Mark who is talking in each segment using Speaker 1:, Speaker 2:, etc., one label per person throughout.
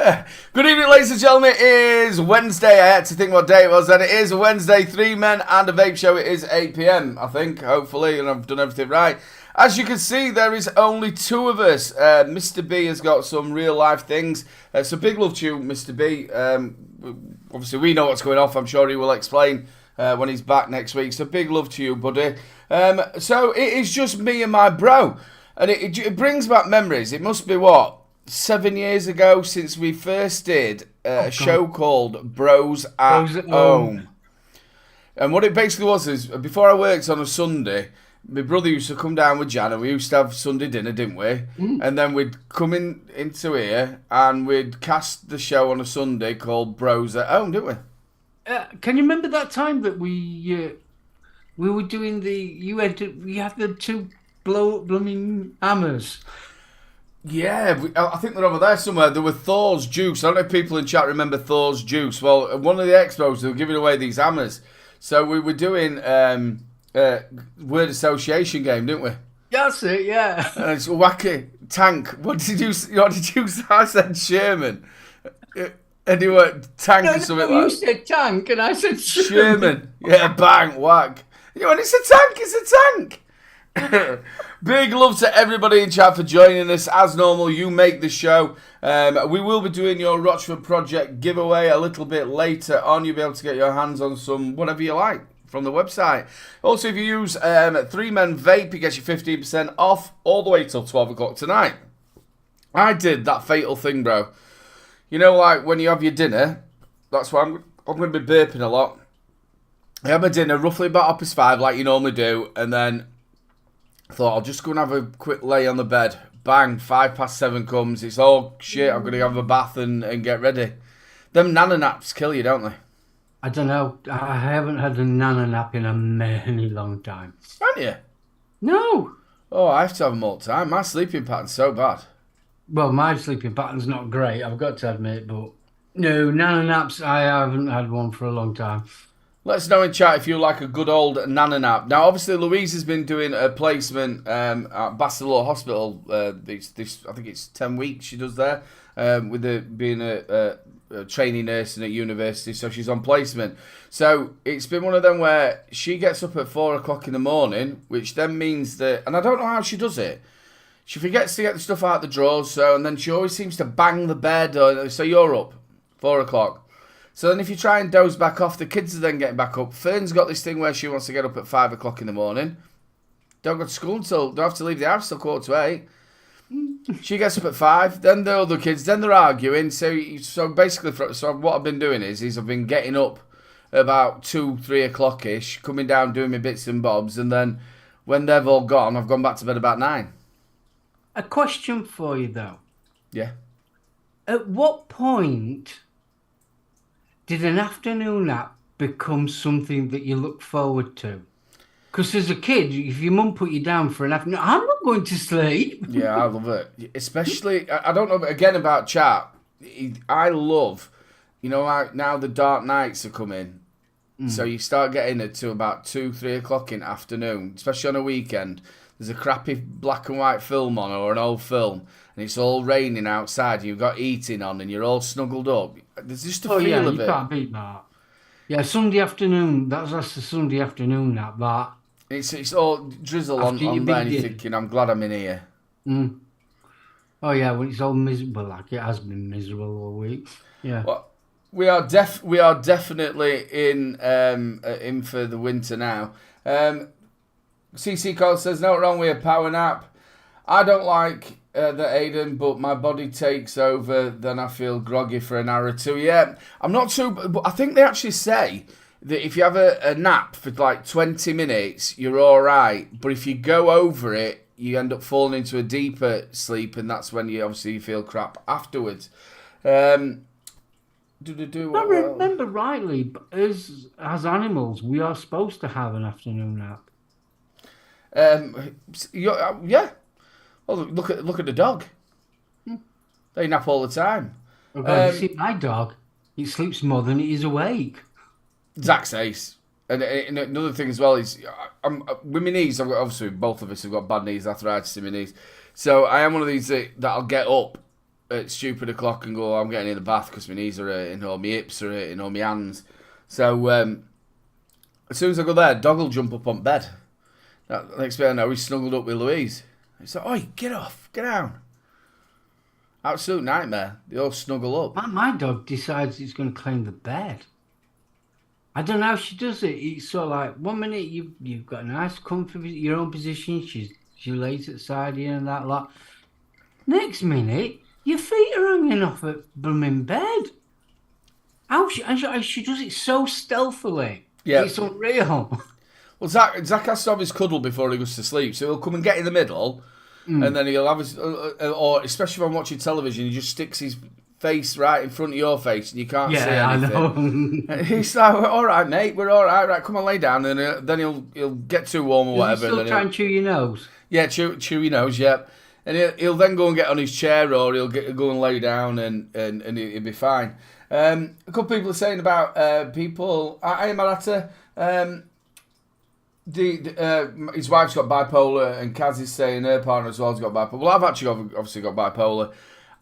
Speaker 1: Good evening, ladies and gentlemen. It is Wednesday. I had to think what day it was, and it is Wednesday. 3 men and a vape show. It is 8 p.m, I think, hopefully, and I've done everything right. As you can see, there is only two of us. Mr. B has got some real-life things. So big love to you, Mr. B. Obviously, we know what's going off. I'm sure he will explain when he's back next week. So big love to you, buddy. So it is just me and my bro. And it brings back memories. It must be, what, 7 years ago since we first did a show called BROS at Home. And what it basically was is, before I worked on a Sunday, my brother used to come down with Jan and we used to have Sunday dinner, didn't we? And then we'd come into here and we'd cast the show on a Sunday called BROS at Home, didn't we?
Speaker 2: Can you remember that time that we were doing we had the two blooming hammers?
Speaker 1: Yeah, I think they're over there somewhere. There were Thor's Juice. I don't know if people in chat remember Thor's Juice. Well, at one of the expos, they were giving away these hammers. So we were doing word association game, didn't we?
Speaker 2: That's it, yeah.
Speaker 1: And it's wacky. Tank. What did you say? I said Sherman. And you were tank or something like that.
Speaker 2: You said tank and I said
Speaker 1: Sherman. Yeah, bang, whack. You went, it's a tank. Big love to everybody in chat for joining us. As normal, you make the show. We will be doing your Rochford Project giveaway a little bit later on. You'll be able to get your hands on some whatever you like from the website. Also, if you use 3 Men Vape, it gets you 15% off all the way till 12 o'clock tonight. I did that fatal thing, bro. You know, like when you have your dinner, that's why I'm going to be burping a lot. I had my dinner roughly about 5:30, like you normally do, and then I thought I'll just go and have a quick lay on the bed. Bang, 7:05 comes. It's all shit. I'm going to have a bath and get ready. Them nana naps kill you, don't they?
Speaker 2: I don't know. I haven't had a nana nap in a many long time.
Speaker 1: Haven't you?
Speaker 2: No.
Speaker 1: Oh, I have to have them all the time. My sleeping pattern's so bad.
Speaker 2: Well, my sleeping pattern's not great, I've got to admit, but no, nana naps, I haven't had one for a long time.
Speaker 1: Let us know in chat if you like a good old nana nap. Now, obviously, Louise has been doing a placement at Bastille Hospital. I think it's 10 weeks she does there, with being a trainee nurse in a university, so she's on placement. So it's been one of them where she gets up at 4 o'clock in the morning, which then means that, and I don't know how she does it. She forgets to get the stuff out the drawers, and then she always seems to bang the bed. So you're up, 4 o'clock. So then if you try and doze back off, the kids are then getting back up. Fern's got this thing where she wants to get up at 5 o'clock in the morning. Don't go to school don't have to leave the house till 7:45. She gets up at 5, then the other kids, then they're arguing. So basically, what I've been doing is I've been getting up about 2-3 o'clock-ish, coming down, doing my bits and bobs, and then when they've all gone, I've gone back to bed about 9.
Speaker 2: A question for you, though.
Speaker 1: Yeah.
Speaker 2: At what point did an afternoon nap become something that you look forward to? Because as a kid, if your mum put you down for an afternoon, I'm not going to sleep.
Speaker 1: Yeah, I love it. Especially, I don't know, again, about chat. I love, like now the dark nights are coming. So you start getting it to about 2-3 o'clock in the afternoon, especially on a weekend. There's a crappy black and white film on or an old film, and it's all raining outside. You've got heating on, and you're all snuggled up. There's just a feel of it.
Speaker 2: You can't beat that. Yeah, Sunday afternoon. That's the Sunday afternoon nap. That
Speaker 1: it's all drizzle on there, and you're thinking, I'm glad I'm in here.
Speaker 2: Oh yeah, when it's all miserable, like it has been miserable all week. Yeah.
Speaker 1: Well, we are definitely in for the winter now. CC Cole says, no wrong with a power nap. I don't like the Aiden, but my body takes over, then I feel groggy for an hour or two. Yeah, I'm not too, but I think they actually say that if you have a nap for like 20 minutes, you're all right. But if you go over it, you end up falling into a deeper sleep, and that's when you obviously feel crap afterwards. I
Speaker 2: remember rightly, as animals, we are supposed to have an afternoon nap.
Speaker 1: Yeah. Well, look at the dog. They nap all the time.
Speaker 2: You see my dog? He sleeps more than he is awake.
Speaker 1: Zach's ace. And another thing as well is, with my knees, obviously both of us have got bad knees, arthritis in my knees. So I am one of these that'll get up at stupid o'clock and go, I'm getting in the bath because my knees are hurting, or my hips are hurting, or my hands. So as soon as I go there, dog will jump up on bed. Next thing I know, he's snuggled up with Louise. He's like, oi, get off, get down. Absolute nightmare. They all snuggle up.
Speaker 2: My dog decides he's going to claim the bed. I don't know how she does it. It's sort of like 1 minute you've got a nice, comfy, your own position. She lays at the side of you and that lot. Next minute, your feet are hanging off at blooming bed. How she does it so stealthily.
Speaker 1: Yeah.
Speaker 2: It's unreal.
Speaker 1: Well, Zach has to have his cuddle before he goes to sleep, so he'll come and get in the middle, and then he'll have his, or especially if I'm watching television, he just sticks his face right in front of your face, and you can't see anything.
Speaker 2: I know.
Speaker 1: He's like, all right, mate, we're all right, right, come on, lay down, and then he'll get too warm or whatever.
Speaker 2: Does he still try and chew your nose?
Speaker 1: Yeah, chew your nose, yeah. And he'll then go and get on his chair, or he'll go and lay down, and he'll be fine. A couple of people are saying about people. Hey, Maratta, his wife's got bipolar, and Kaz is saying her partner as well has got bipolar. Well, I've actually obviously got bipolar.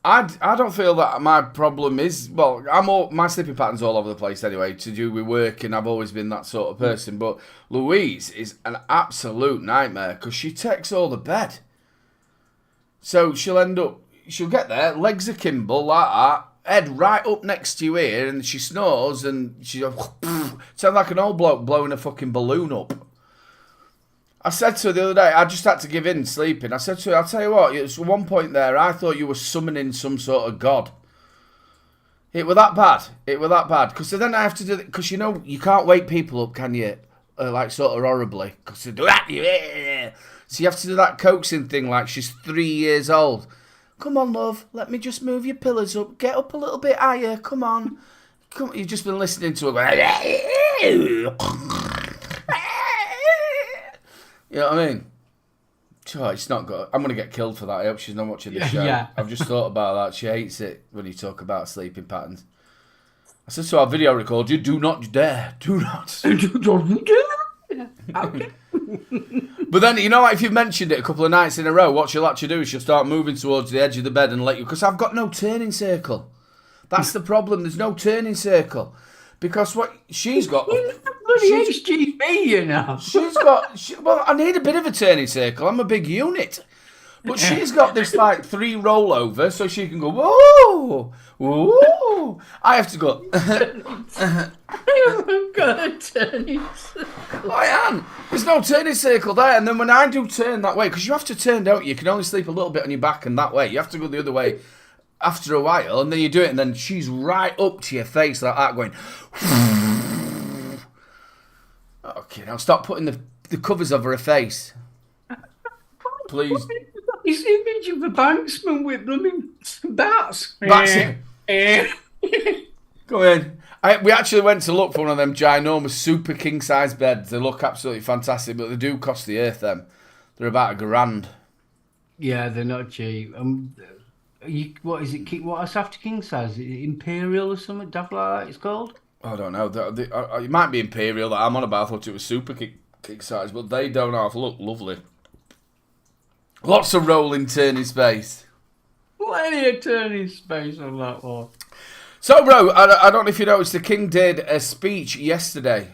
Speaker 1: I don't feel that my problem is, well, my sleeping pattern's all over the place anyway, to do with work, and I've always been that sort of person. But Louise is an absolute nightmare because she takes all the bed. So she'll get there, legs akimbo like that, head right up next to you here, and she snores, and she sounds like an old bloke blowing a fucking balloon up. I said to her the other day, I just had to give in sleeping. I said to her, I'll tell you what, it was one point there, I thought you were summoning some sort of god. It were that bad. Because then I have to do it, because you can't wake people up, can you? Like sort of horribly. Because they do that. So you have to do that coaxing thing like she's 3 years old. Come on, love, let me just move your pillows up. Get up a little bit higher, come on. You've just been listening to her going, you know what I mean? Oh, it's not good. I'm going to get killed for that. I hope she's not watching this show.
Speaker 2: Yeah.
Speaker 1: I've just thought about that. She hates it when you talk about sleeping patterns. I said to our video record, you do not dare. Do not.
Speaker 2: Okay.
Speaker 1: But then, if you've mentioned it a couple of nights in a row, what she'll actually do is she'll start moving towards the edge of the bed and let you... Because I've got no turning circle. That's the problem. There's no turning circle. Because what she's got...
Speaker 2: Bloody HGV, you know.
Speaker 1: She's got... Well, I need a bit of a turning circle. I'm a big unit. But she's got this, 3 rollover, so she can go, whoa, whoa. I have to go...
Speaker 2: I haven't got a turning circle.
Speaker 1: I am. There's no turning circle there. And then when I do turn that way, because you have to turn, don't you? You can only sleep a little bit on your back and that way. You have to go the other way after a while, and then you do it, and then she's right up to your face like that, going... Okay, now stop putting the covers over her face. Please.
Speaker 2: It's the image of a banksman with blooming bats.
Speaker 1: Go in. We actually went to look for one of them ginormous super king-size beds. They look absolutely fantastic, but they do cost the earth, them. They're about $1,000.
Speaker 2: Yeah, they're not cheap. What is it? What's after king size? Is it Imperial or something? Daft like that it's called?
Speaker 1: I don't know. It might be Imperial that I'm on about. I thought it was super king-size, but they don't half look lovely. Lots of rolling, turning space.
Speaker 2: Plenty of turning space on that one.
Speaker 1: So, bro, I don't know if you noticed, the King did a speech yesterday,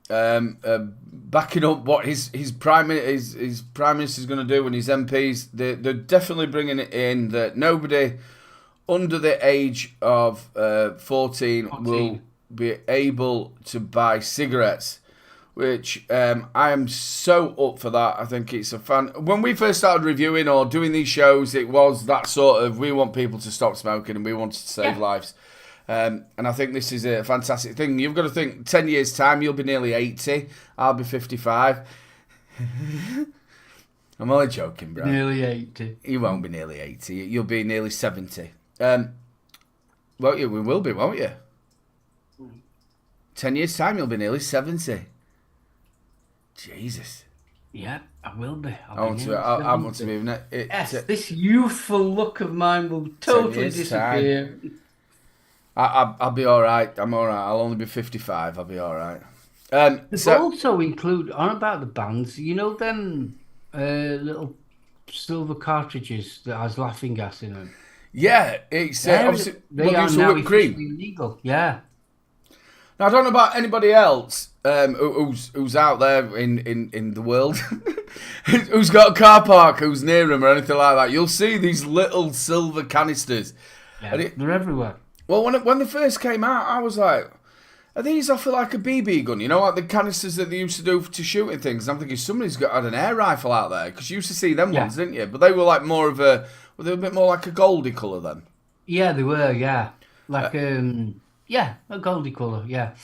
Speaker 1: backing up what his prime minister's going to do and his MPs. They're definitely bringing it in that nobody under the age of 14 will be able to buy cigarettes. Which I am so up for that. I think it's a fun. When we first started reviewing or doing these shows, it was that sort of, we want people to stop smoking and we wanted to save lives. And I think this is a fantastic thing. You've got to think, 10 years' time, you'll be nearly 80. I'll be 55. I'm only joking, bro.
Speaker 2: Nearly 80.
Speaker 1: You won't be nearly 80. You'll be nearly 70. Won't you? We will be, won't you? 10 years' time, you'll be nearly 70. Jesus.
Speaker 2: Yeah, I will be.
Speaker 1: I want to move it.
Speaker 2: Yes, this youthful look of mine will totally disappear.
Speaker 1: I'll be all right. I'm all right. I'll only be 55. I'll be all right.
Speaker 2: They also include, on about the bands, you know them little silver cartridges that has laughing gas in them?
Speaker 1: Yeah, it's obviously
Speaker 2: They are
Speaker 1: used to
Speaker 2: now
Speaker 1: whipped cream.
Speaker 2: officially illegal. Yeah.
Speaker 1: Now I don't know about anybody else who's out there in the world who's got a car park who's near them or anything like that. You'll see these little silver canisters.
Speaker 2: Yeah, they're everywhere.
Speaker 1: Well, when they first came out, I was like, are these off like a BB gun? You know, like the canisters that they used to do to shooting things. And I'm thinking somebody's had an air rifle out there because you used to see them ones, didn't you? But they were like more of a, they were a bit more like a goldy colour then.
Speaker 2: Yeah, they were. Yeah, like yeah, a goldy colour. Yeah.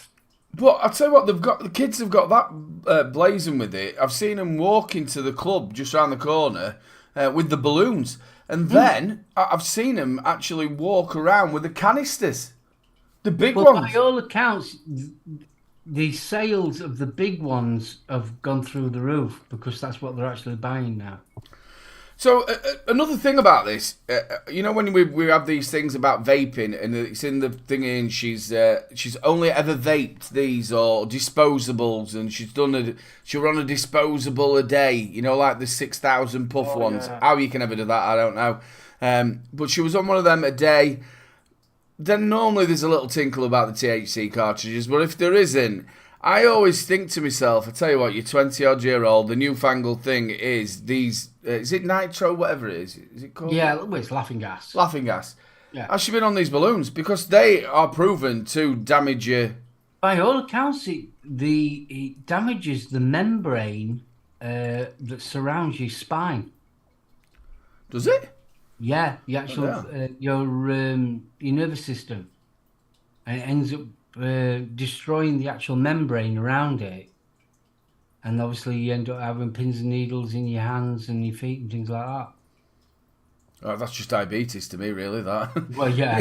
Speaker 1: But I'll tell you what, the kids have got that blazing with it. I've seen them walk into the club just around the corner with the balloons. And then I've seen them actually walk around with the canisters. The big ones.
Speaker 2: By all accounts, the sales of the big ones have gone through the roof because that's what they're actually buying now.
Speaker 1: So another thing about this, you know, when we have these things about vaping, and it's in the thing, and she's only ever vaped these or disposables, and she'll run a disposable a day, you know, like the 6,000 puff ones. Yeah. How you can ever do that, I don't know. But she was on one of them a day. Then normally there's a little tinkle about the THC cartridges, but if there isn't, I always think to myself, I tell you what, you're 20-odd-year-old, the newfangled thing is these, is it nitro, whatever it is? Is it called?
Speaker 2: Yeah, it's laughing gas.
Speaker 1: Laughing gas.
Speaker 2: Yeah.
Speaker 1: Has she been on these balloons? Because they are proven to damage you.
Speaker 2: By all accounts, it damages the membrane that surrounds your spine.
Speaker 1: Does it?
Speaker 2: Yeah, the actual, your nervous system. And it ends up destroying the actual membrane around it, and obviously you end up having pins and needles in your hands and your feet and things like that.
Speaker 1: Oh, that's just diabetes to me, really. That.
Speaker 2: Well, yeah.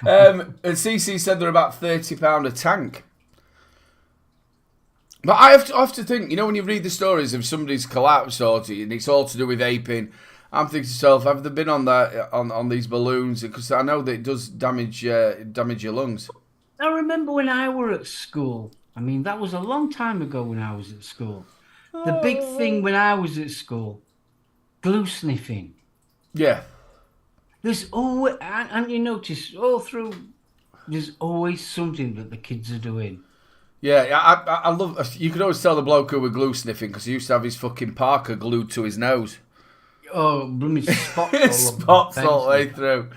Speaker 1: And CC said they're about £30 a tank. But I have to think, you know, when you read the stories of somebody's collapsed and it's all to do with vaping, I'm thinking to myself, have they been on that on these balloons? Because I know that it does damage your lungs.
Speaker 2: I remember when I were at school. I mean, that was a long time ago when I was at school. The big thing when I was at school, glue sniffing.
Speaker 1: Yeah.
Speaker 2: There's always, and you notice all through, there's always something that the kids are doing.
Speaker 1: Yeah, I love. You could always tell the bloke who were glue sniffing because he used to have his fucking Parker glued to his nose.
Speaker 2: Oh, blooming spots!
Speaker 1: Spots all the way through.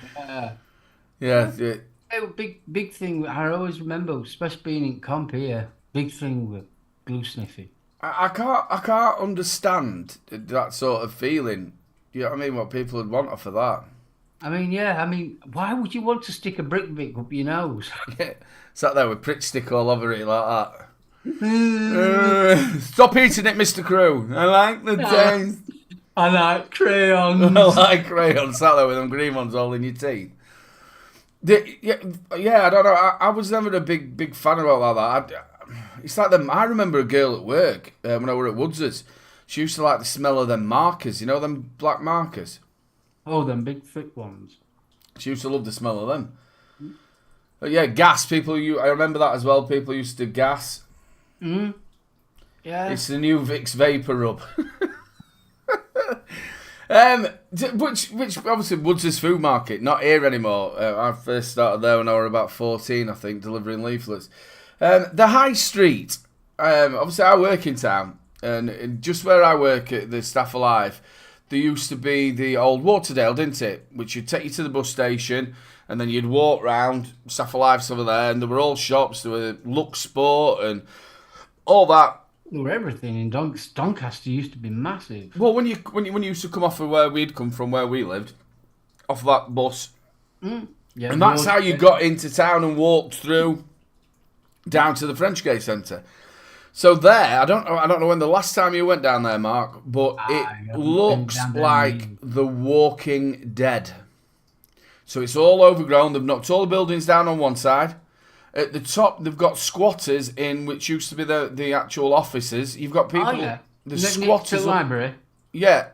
Speaker 1: Yeah.
Speaker 2: Big thing. I always remember, especially being in comp here, big thing with glue sniffing.
Speaker 1: I can't understand that sort of feeling. You know what I mean? What people would want off of that.
Speaker 2: I mean, yeah. I mean, why would you want to stick a brick up your nose?
Speaker 1: Yeah, sat there with prick stick all over it like that. Stop eating it, Mr. Crew. I like the taste.
Speaker 2: I like crayons.
Speaker 1: I like crayons. Sat there with them green ones all in your teeth. Yeah, I don't know. I was never a big fan about that. It's like them. I remember a girl at work when I were at Woods's. She used to like the smell of them markers. You know them black markers.
Speaker 2: Oh, them big thick ones.
Speaker 1: She used to love the smell of them. But yeah, gas. I remember that as well. People used to gas.
Speaker 2: Yeah.
Speaker 1: It's the new Vicks Vapor Rub. Which obviously Woods' food market, not here anymore. I first started there when I was about 14, I think, delivering leaflets. The High Street, obviously I work in town, and just where I work at the Staff Alive, there used to be the old Waterdale, didn't it? Which would take you to the bus station, and then you'd walk round, Staff Alive's over there, and there were all shops, there were Lux Sport and all that.
Speaker 2: There were everything in Doncaster used to be massive.
Speaker 1: Well, when you used to come off of where we'd come from, where we lived, off that bus,
Speaker 2: yeah,
Speaker 1: and that's how you got into town and walked through down to the Frenchgate Centre. So there, I don't know when the last time you went down there, Mark, but it looks like The Walking Dead. So it's all overgrown. They've knocked all the buildings down on one side. At the top, they've got squatters in, which used to be the actual offices. You've got people.
Speaker 2: Oh, yeah.
Speaker 1: The squatters.
Speaker 2: The library.
Speaker 1: Yeah.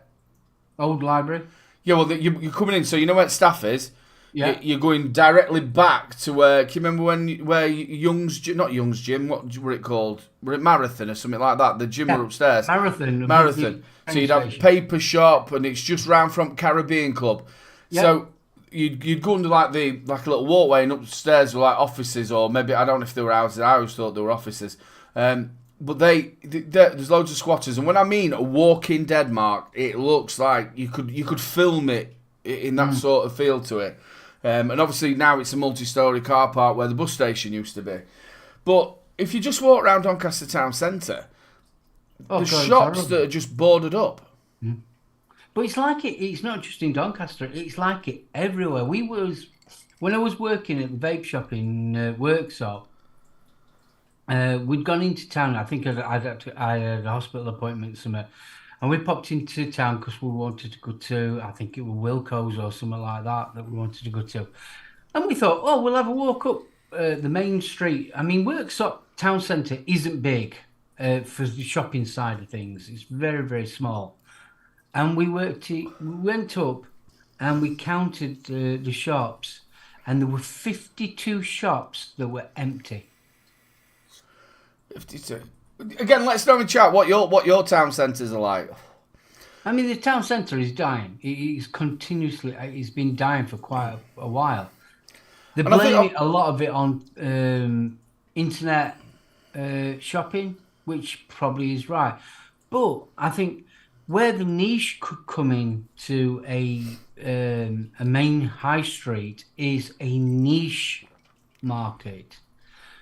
Speaker 2: Old library.
Speaker 1: Yeah, well, you're coming in, so you know where staff is.
Speaker 2: Yeah.
Speaker 1: You're going directly back to where. Can you remember where not Young's Gym? What were it called? Were it Marathon or something like that? The gym were upstairs.
Speaker 2: Marathon.
Speaker 1: So you'd have Paper Shop, and it's just round from Caribbean Club. Yep. So you'd go under like a little walkway and upstairs were like offices, or maybe I don't know if they were houses. I always thought they were offices. But there's loads of squatters, and when I mean a walking dead, Mark, it looks like you could film it in that sort of feel to it. And obviously now it's a multi-storey car park where the bus station used to be. But if you just walk around Doncaster town centre, shops that are just boarded up.
Speaker 2: But it's like it's not just in Doncaster. It's like it everywhere. When I was working at the vape shop in Worksop, we'd gone into town. I think I had a hospital appointment somewhere, and we popped into town because we wanted to go to, I think it was Wilco's or something like that we wanted to go to. And we thought, oh, we'll have a walk up the main street. I mean, Worksop town centre isn't big for the shopping side of things. It's very, very small. And we went up and we counted the shops, and there were 52 shops that were empty.
Speaker 1: 52. Again, let's know in chat what your town centres are like.
Speaker 2: I mean, the town centre is dying. It's been dying for quite a while. They're blaming a lot of it on internet shopping, which probably is right. But I think where the niche could come in to a main high street is a niche market.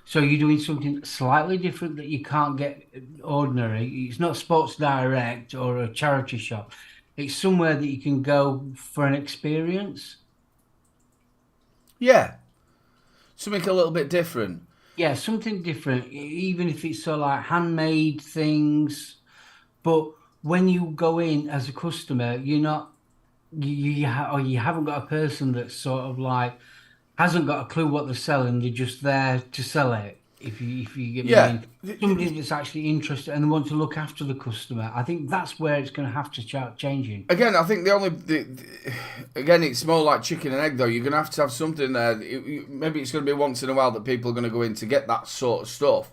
Speaker 2: So you're doing something slightly different that you can't get ordinary. It's not Sports Direct or a charity shop. It's somewhere that you can go for an experience.
Speaker 1: Yeah. Something a little bit different.
Speaker 2: Yeah, something different, even if it's sort of like handmade things. But when you go in as a customer, you're not, you haven't got a person that's sort of like, hasn't got a clue what they're selling. They're just there to sell it. If you get me, I mean. Somebody that's actually interested and they want to look after the customer. I think that's where it's going to have to start changing.
Speaker 1: Again, I think again, it's more like chicken and egg though. You're going to have something there. Maybe it's going to be once in a while that people are going to go in to get that sort of stuff.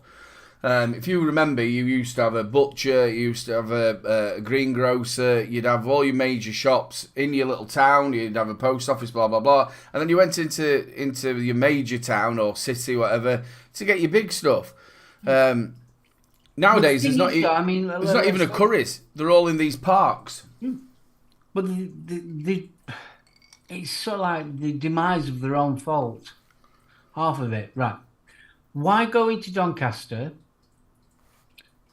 Speaker 1: If you remember, you used to have a butcher, you used to have a greengrocer, you'd have all your major shops in your little town, you'd have a post office, blah, blah, blah. And then you went into your major town or city, whatever, to get your big stuff. Nowadays, there's not even a Curry's. They're all in these parks.
Speaker 2: But it's sort of like the demise of their own fault. Half of it, right. Why go into Doncaster,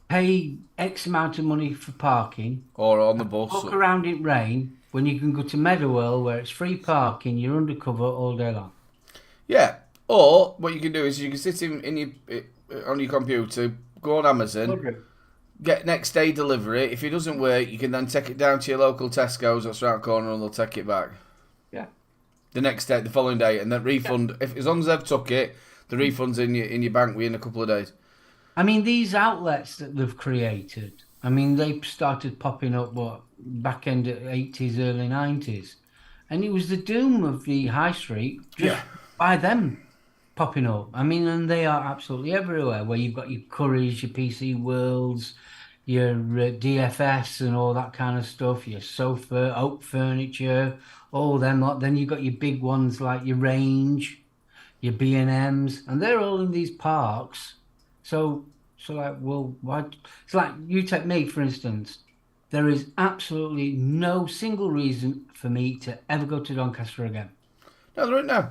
Speaker 2: pay X amount of money for parking,
Speaker 1: or on the bus,
Speaker 2: walk around in rain, when you can go to Meadowell where it's free parking, you're undercover all day long?
Speaker 1: Yeah. Or what you can do is you can sit on your computer, go on Amazon, get next day delivery. If it doesn't work, you can then take it down to your local Tesco's that's around the corner, and they'll take it back.
Speaker 2: Yeah.
Speaker 1: The next day, the following day, and then refund. Yeah. As long as they've took it, the refund's in your bank within a couple of days.
Speaker 2: I mean, these outlets that they've created, I mean, they started popping up, back end of 80s, early 90s. And it was the doom of the high street just by them popping up. I mean, and they are absolutely everywhere, where you've got your Currys, your PC Worlds, your DFS and all that kind of stuff, your sofa, oak furniture, all them lot. Then you've got your big ones like your Range, your B&Ms, and they're all in these parks. So like, well, why? It's like, you take me, for instance. There is absolutely no single reason for me to ever go to Doncaster again.
Speaker 1: No, there ain't no.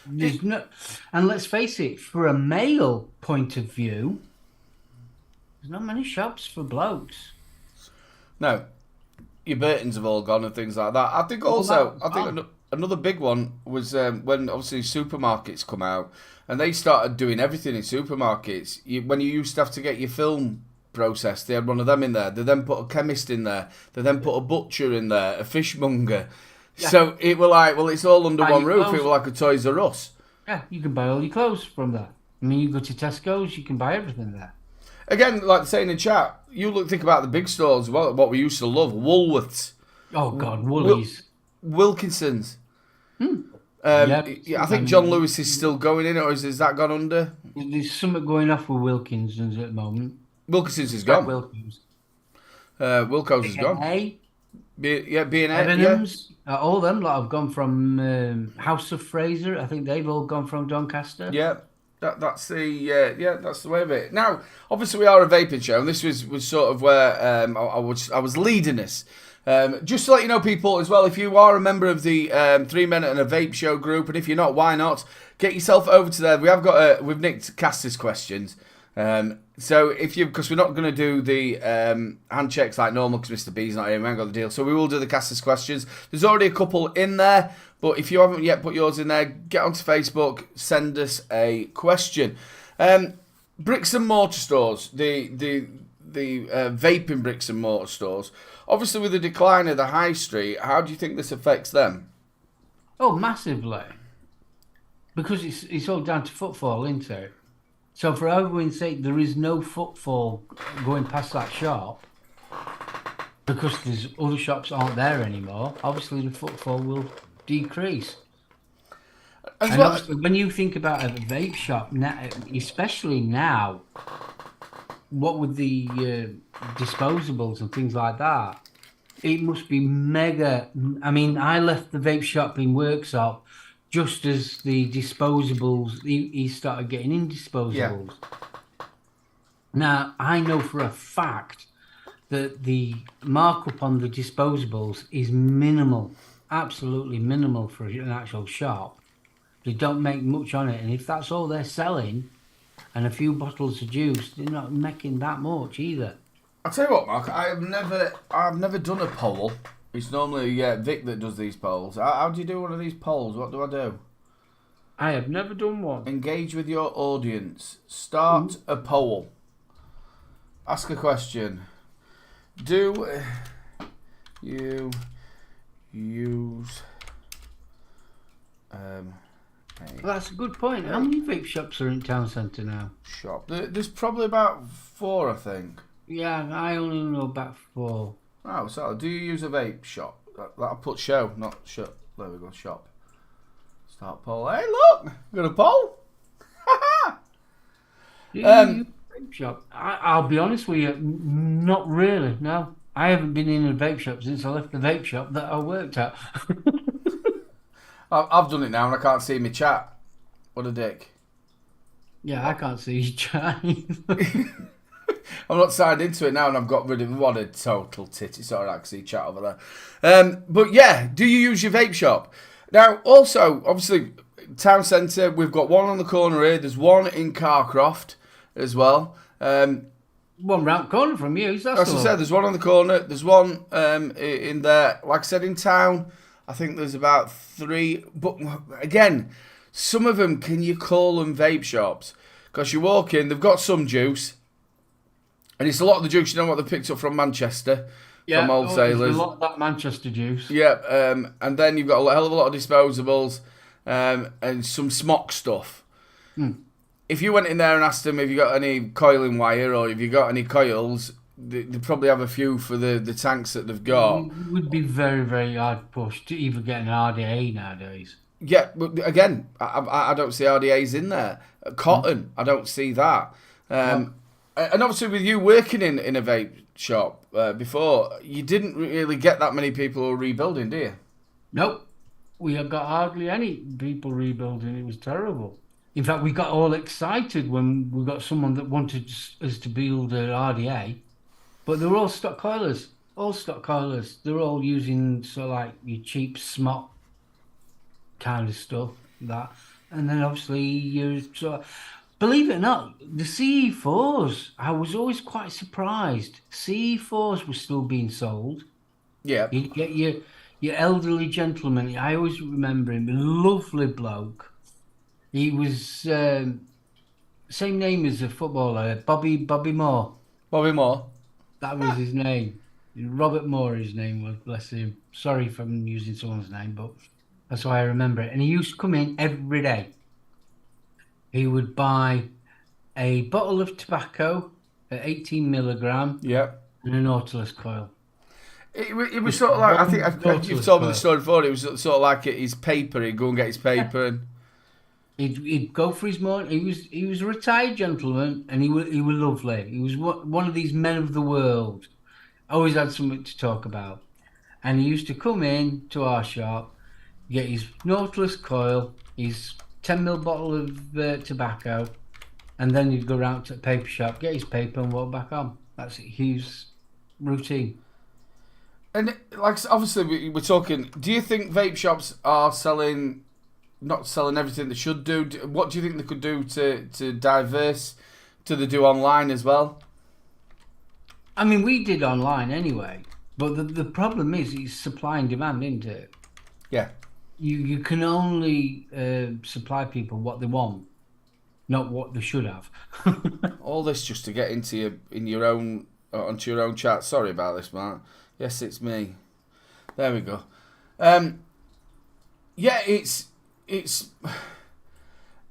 Speaker 2: There's no, and let's face it, for a male point of view, there's not many shops for blokes.
Speaker 1: No, your Burtons have all gone and things like that. I think also, another big one was when obviously supermarkets come out and they started doing everything in supermarkets. When you used to have to get your film processed, they had one of them in there. They then put a chemist in there. They then put a butcher in there, a fishmonger. Yeah. So it were like, well, it's all under one roof. It were like a Toys R Us.
Speaker 2: Yeah, you can buy all your clothes from there. I mean, you go to Tesco's, you can buy everything there.
Speaker 1: Again, like saying in chat, think about the big stores, what we used to love, Woolworths.
Speaker 2: Oh, God, Woolies.
Speaker 1: Wilkinson's. I think John Lewis is still going in, or has that gone under?
Speaker 2: There's something going off with Wilkinson's at the moment.
Speaker 1: Wilkinson's is gone.
Speaker 2: Wilkins.
Speaker 1: Wilco's is gone. B&A, yeah.
Speaker 2: Debenhams, all them lot have gone from House of Fraser. I think they've all gone from Doncaster.
Speaker 1: Yeah, that's the that's the way of it. Now, obviously, we are a vaping show, and this was sort of where I was leading this. Just to let you know, people, as well, if you are a member of the 3 Men and a Vape Show group, and if you're not, why not? Get yourself over to there. We've nicked Cass's questions. So because we're not going to do the hand checks like normal because Mr. B's not here, we haven't got the deal. So we will do the Cass's questions. There's already a couple in there, but if you haven't yet put yours in there, get onto Facebook, send us a question. Bricks and mortar stores, the vaping bricks and mortar stores. Obviously, with the decline of the high street, how do you think this affects them?
Speaker 2: Oh, massively. Because it's all down to footfall, isn't it? So for argument's sake, there is no footfall going past that shop because there's other shops aren't there anymore. Obviously, the footfall will decrease. And obviously, when you think about a vape shop, now, especially now, what with the disposables and things like that, it must be mega. I mean, I left the vape shop in Worksop just as the disposables, he started getting in disposables. Yeah. Now, I know for a fact that the markup on the disposables is minimal, absolutely minimal for an actual shop. They don't make much on it, and if that's all they're selling, and a few bottles of juice, they're not making that much either.
Speaker 1: I'll tell you what, Mark, I've never done a poll. It's normally Vic that does these polls. How do you do one of these polls? What do I do?
Speaker 2: I have never done one.
Speaker 1: Engage with your audience. Start a poll. Ask a question. Do you use...
Speaker 2: That's a good point. How many vape shops are in town centre now?
Speaker 1: There's probably about 4, I think.
Speaker 2: Yeah, I only know about 4.
Speaker 1: Oh, so do you use a vape shop? That'll put show, not shop. There we go, shop. Start poll. Hey, look! Got a poll!
Speaker 2: Vape shop? I'll be honest with you, not really, no. I haven't been in a vape shop since I left the vape shop that I worked at.
Speaker 1: I've done it now and I can't see my chat. What a dick.
Speaker 2: Yeah, I can't see your chat.
Speaker 1: I'm not signed into it now and I've got rid of what a total tit. It's alright, I can see chat over there. But yeah, do you use your vape shop? Now, also, obviously, town centre, we've got one on the corner here. There's one in Carcroft as well.
Speaker 2: One round corner from you. As
Speaker 1: I said, there's one on the corner. There's one in there. Like I said, in town, I think there's about 3. But again, some of them, can you call them vape shops? Because you walk in, they've got some juice. And it's a lot of the juice, you know what they picked up from Manchester, from wholesalers.
Speaker 2: A lot of that Manchester juice.
Speaker 1: Yeah, and then you've got a hell of a lot of disposables and some smock stuff. If you went in there and asked them if you got any coiling wire or if you got any coils, they probably have a few for the tanks that they've got.
Speaker 2: It would be very, very hard push to even get an RDA nowadays.
Speaker 1: Yeah, but again, I don't see RDAs in there. Cotton, I don't see that. And obviously with you working in a vape shop before, you didn't really get that many people who were rebuilding, do you?
Speaker 2: Nope. We have got hardly any people rebuilding. It was terrible. In fact, we got all excited when we got someone that wanted us to build an RDA, but they were all stock coilers. All stock coilers. They're all using sort of like your cheap smock kind of stuff, that. And then obviously you're sort of... Believe it or not, the CE4s, I was always quite surprised. CE4s were still being sold.
Speaker 1: Yeah.
Speaker 2: You get your elderly gentleman. I always remember him, a lovely bloke. He was same name as a footballer, Bobby Moore.
Speaker 1: Bobby Moore?
Speaker 2: That was his name. Robert Moore, his name was, bless him. Sorry if I'm using someone's name, but that's why I remember it. And he used to come in every day. He would buy a bottle of tobacco at 18 milligram, and a Nautilus coil.
Speaker 1: It was sort of like, I think you've told me the story before. It was sort of like his paper. He'd go and get his paper, and
Speaker 2: he'd go for his morning. He was a retired gentleman, and he was lovely. He was one of these men of the world. Always had something to talk about. And he used to come in to our shop, get his Nautilus coil, his 10 ml bottle of tobacco, and then he'd go round to the paper shop, get his paper, and walk back on. That's his routine.
Speaker 1: And like obviously we're talking. Do you think vape shops are not selling everything they should do? What do you think they could do to diverse? Do they do online as well?
Speaker 2: I mean, we did online anyway, but the problem is it's supply and demand, isn't it?
Speaker 1: Yeah.
Speaker 2: You can only supply people what they want, not what they should have.
Speaker 1: All this just to get into your own onto your own chat. Sorry about this, Mark. Yes, it's me. There we go. Yeah, it's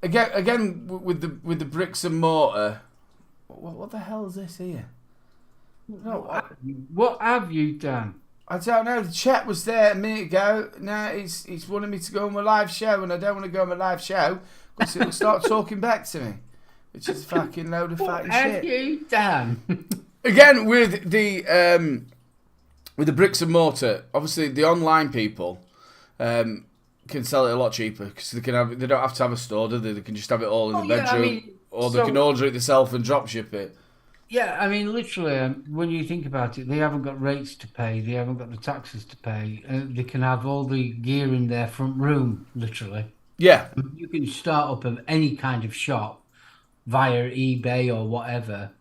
Speaker 1: again with the bricks and mortar. What the hell is this here? No,
Speaker 2: What have you done?
Speaker 1: I don't know. The chat was there a minute ago. Now it's wanting me to go on my live show, and I don't want to go on my live show because it'll start talking back to me, which is a fucking load of fucking shit.
Speaker 2: What have you done?
Speaker 1: Again with the bricks and mortar, obviously the online people can sell it a lot cheaper because they don't have to have a store, do they? They can just have it all in the bedroom, they can order it themselves and drop ship it.
Speaker 2: Yeah, I mean, literally, when you think about it, they haven't got rates to pay, they haven't got the taxes to pay. They can have all the gear in their front room, literally.
Speaker 1: Yeah.
Speaker 2: You can start up of any kind of shop via eBay or whatever,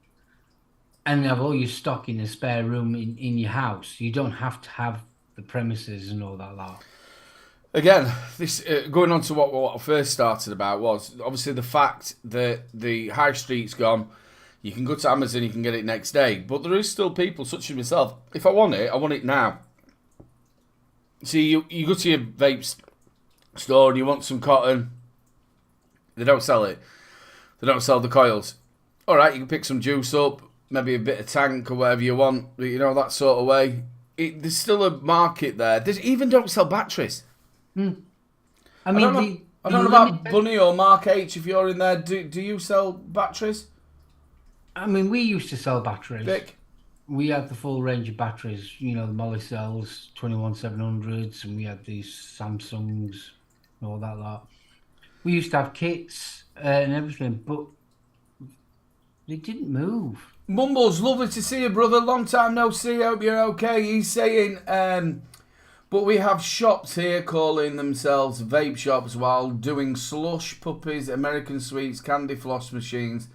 Speaker 2: and have all your stock in a spare room in your house. You don't have to have the premises and all that lot.
Speaker 1: Again, this going on to what I first started about was obviously the fact that the high street's gone. You can go to Amazon, you can get it next day. But there is still people, such as myself, if I want it now. See, you go to your vape store and you want some cotton. They don't sell it. They don't sell the coils. All right, you can pick some juice up, maybe a bit of tank or whatever you want, you know, that sort of way. There's still a market there. They even don't sell batteries.
Speaker 2: I mean,
Speaker 1: I don't know about Bunny or Mark H. If you're in there, do you sell batteries?
Speaker 2: I mean, we used to sell batteries.
Speaker 1: Vic?
Speaker 2: We had the full range of batteries, you know, the Molly cells, 21700s, and we had these Samsungs and all that lot. We used to have kits and everything, but they didn't move.
Speaker 1: Mumbles, lovely to see you, brother. Long time no see. Hope you're okay. He's saying, but we have shops here calling themselves vape shops while doing slush puppies, American sweets, candy floss machines.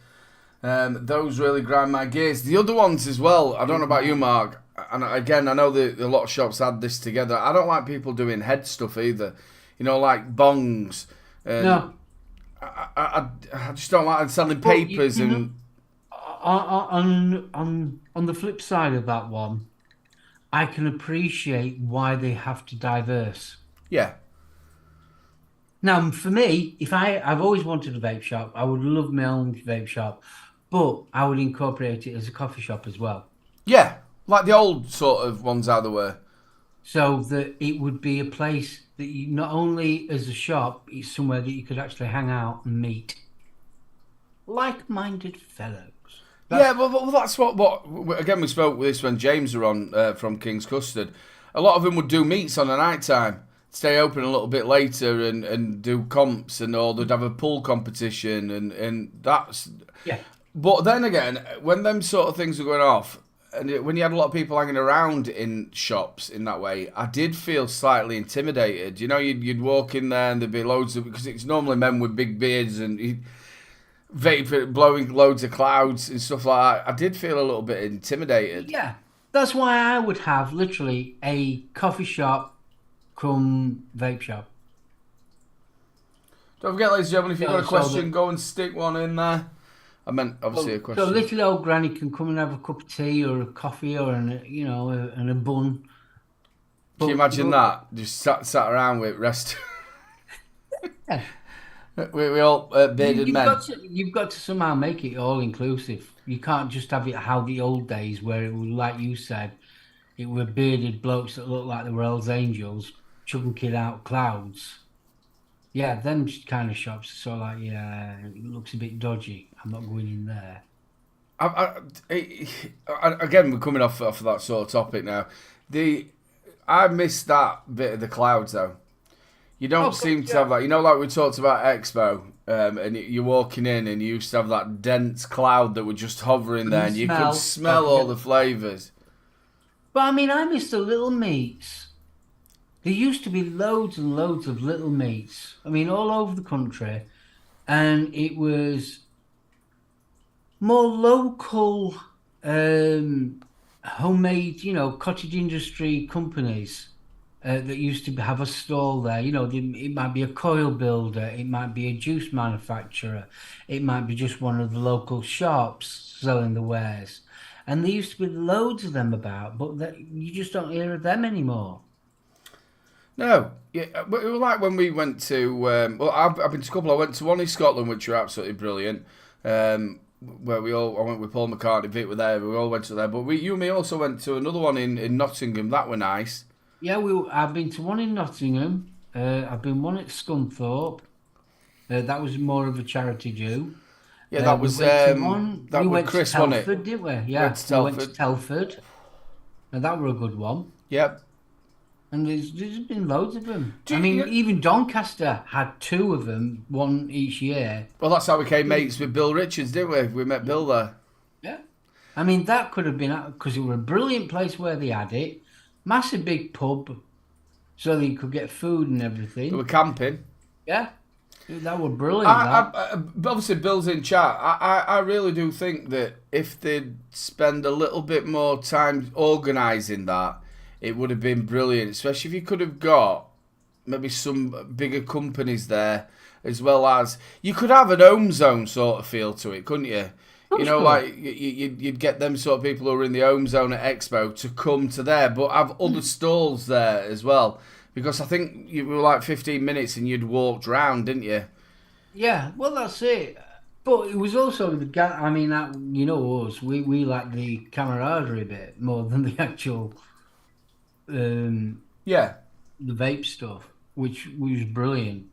Speaker 1: Those really grind my gears. The other ones as well, I don't know about you, Mark. And again, I know that a lot of shops had this together. I don't like people doing head stuff either. You know, like bongs.
Speaker 2: No.
Speaker 1: I just don't like selling papers and...
Speaker 2: On the flip side of that one, I can appreciate why they have to diverse.
Speaker 1: Yeah.
Speaker 2: Now, for me, I've always wanted a vape shop. I would love my own vape shop, but I would incorporate it as a coffee shop as well.
Speaker 1: Yeah, like the old sort of ones out there were.
Speaker 2: So that it would be a place that you, not only as a shop, it's somewhere that you could actually hang out and meet like-minded fellows.
Speaker 1: Well, that's what again, we spoke with this when James were on from King's Custard. A lot of them would do meets on the night time, stay open a little bit later and do comps, or they'd have a pool competition and that's...
Speaker 2: Yeah.
Speaker 1: But then again, when them sort of things are going off, and when you had a lot of people hanging around in shops in that way, I did feel slightly intimidated. You know, you'd walk in there and there'd be loads of... Because it's normally men with big beards and... Vape blowing loads of clouds and stuff like that. I did feel a little bit intimidated.
Speaker 2: Yeah, that's why I would have literally a coffee shop come vape shop.
Speaker 1: Don't forget, ladies and gentlemen, if you've got a question, go and stick one in there. I meant obviously a question.
Speaker 2: So little old granny can come and have a cup of tea or a coffee or and a bun.
Speaker 1: Can you imagine that? Just sat around with rest.
Speaker 2: Yeah.
Speaker 1: We all bearded men.
Speaker 2: You've got to somehow make it all inclusive. You can't just have it how the old days where it was, like you said, it were bearded blokes that looked like they were Hell's Angels chunking out clouds. Yeah, them kind of shops are sort of like, yeah, it looks a bit dodgy. I'm not going in there.
Speaker 1: Again, we're coming off of that sort of topic now. I miss that bit of the clouds though. You don't seem to have that. You know, like we talked about Expo, and you're walking in and you used to have that dense cloud that were just hovering there, and you could smell all the flavours.
Speaker 2: But I mean, I miss the little meets. There used to be loads and loads of little meets. I mean, all over the country, and it was more local, homemade, cottage industry companies that used to have a stall there. It might be a coil builder, it might be a juice manufacturer, it might be just one of the local shops selling the wares. And there used to be loads of them about, but you just don't hear of them anymore.
Speaker 1: No, yeah, but it was like when we went to. I've been to a couple. I went to one in Scotland, which were absolutely brilliant. Where I went with Paul McCartney, Vape were there. We all went to there, but you and me also went to another one in Nottingham. That were nice.
Speaker 2: Yeah, I've been to one in Nottingham. I've been one at Scunthorpe. That was more of a charity do.
Speaker 1: Yeah, that was
Speaker 2: we went
Speaker 1: Chris,
Speaker 2: to Telford,
Speaker 1: wasn't it?
Speaker 2: didn't we? Yeah, we went to Telford. And that were a good one.
Speaker 1: Yep.
Speaker 2: And there's been loads of them. Even Doncaster had 2 of them, one each year.
Speaker 1: Well, that's how we became mates with Bill Richards, didn't we? We met Bill there.
Speaker 2: Yeah. I mean, that could have been, because it was a brilliant place where they had it. Massive big pub, so that you could get food and everything.
Speaker 1: They were camping.
Speaker 2: Yeah. That were brilliant.
Speaker 1: Obviously, Bill's in chat. I really do think that if they'd spend a little bit more time organising that, it would have been brilliant, especially if you could have got maybe some bigger companies there, as well as you could have an home zone sort of feel to it, couldn't you? Like you'd get them sort of people who are in the home zone at Expo to come to there, but have other stalls there as well. Because I think you were like 15 minutes and you'd walked round, didn't you?
Speaker 2: Yeah, well, that's it. But it was also us, we like the camaraderie bit more than the actual... the vape stuff, which was brilliant.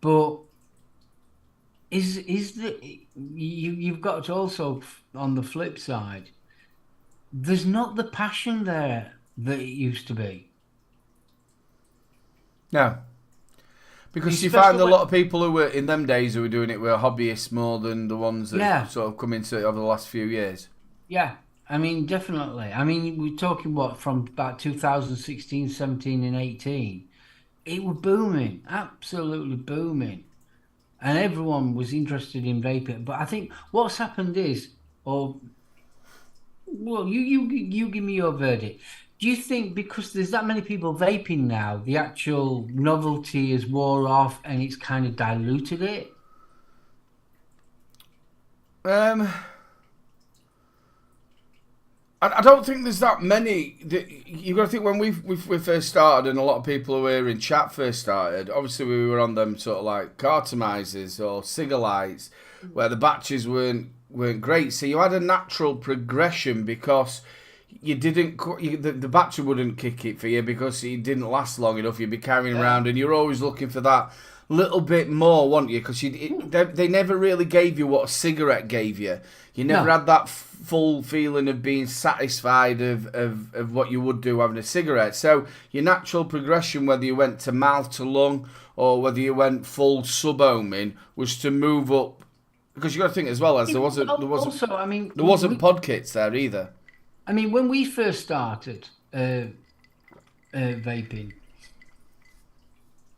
Speaker 2: But you've got to also, on the flip side, there's not the passion there that it used to be.
Speaker 1: No. Because you find a lot of people who were in them days who were doing it were hobbyists more than the ones that sort of come into it over the last few years. Yeah.
Speaker 2: I mean, definitely. I mean, we're talking from about 2016, 17 and 18. It was booming, absolutely booming. And everyone was interested in vaping. But I think what's happened is, you give me your verdict. Do you think because there's that many people vaping now, the actual novelty has wore off and it's kind of diluted it?
Speaker 1: I don't think there's that many. You've got to think when we first started, and a lot of people who were in chat first started. Obviously, we were on them sort of like cartomizers or Cigarlights, where the batches weren't great. So you had a natural progression because you didn't. The battery wouldn't kick it for you because it didn't last long enough. You'd be carrying around, and you're always looking for that little bit more, weren't you? Because they never really gave you what a cigarette gave you. You never had that full feeling of being satisfied of what you would do having a cigarette. So your natural progression, whether you went to mouth to lung or whether you went full sub-ohming, was to move up. Because you got to think as well as there wasn't pod kits there either.
Speaker 2: I mean, when we first started vaping,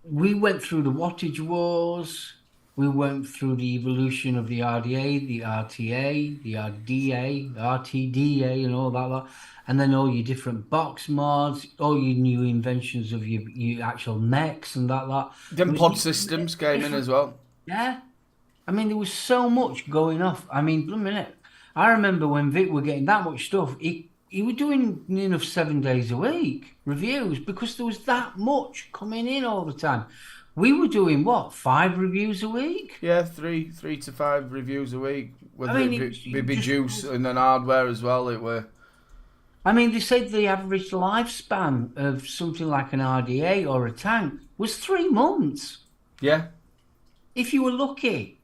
Speaker 2: we went through the wattage wars. We went through the evolution of the RDA, the RTA, the RDA, RTDA, and all that lot. And then all your different box mods, all your new inventions of your actual mechs and that lot.
Speaker 1: Then pod systems came in as well.
Speaker 2: Yeah. I mean, there was so much going off. I mean, a minute. I remember when Vic were getting that much stuff, he was doing 7 days a week reviews because there was that much coming in all the time. We were doing 5 reviews a week?
Speaker 1: Yeah, 3 to 5 reviews a week. Whether it be juice and then hardware as well, it were.
Speaker 2: I mean, they said the average lifespan of something like an RDA or a tank was 3 months.
Speaker 1: Yeah.
Speaker 2: If you were lucky.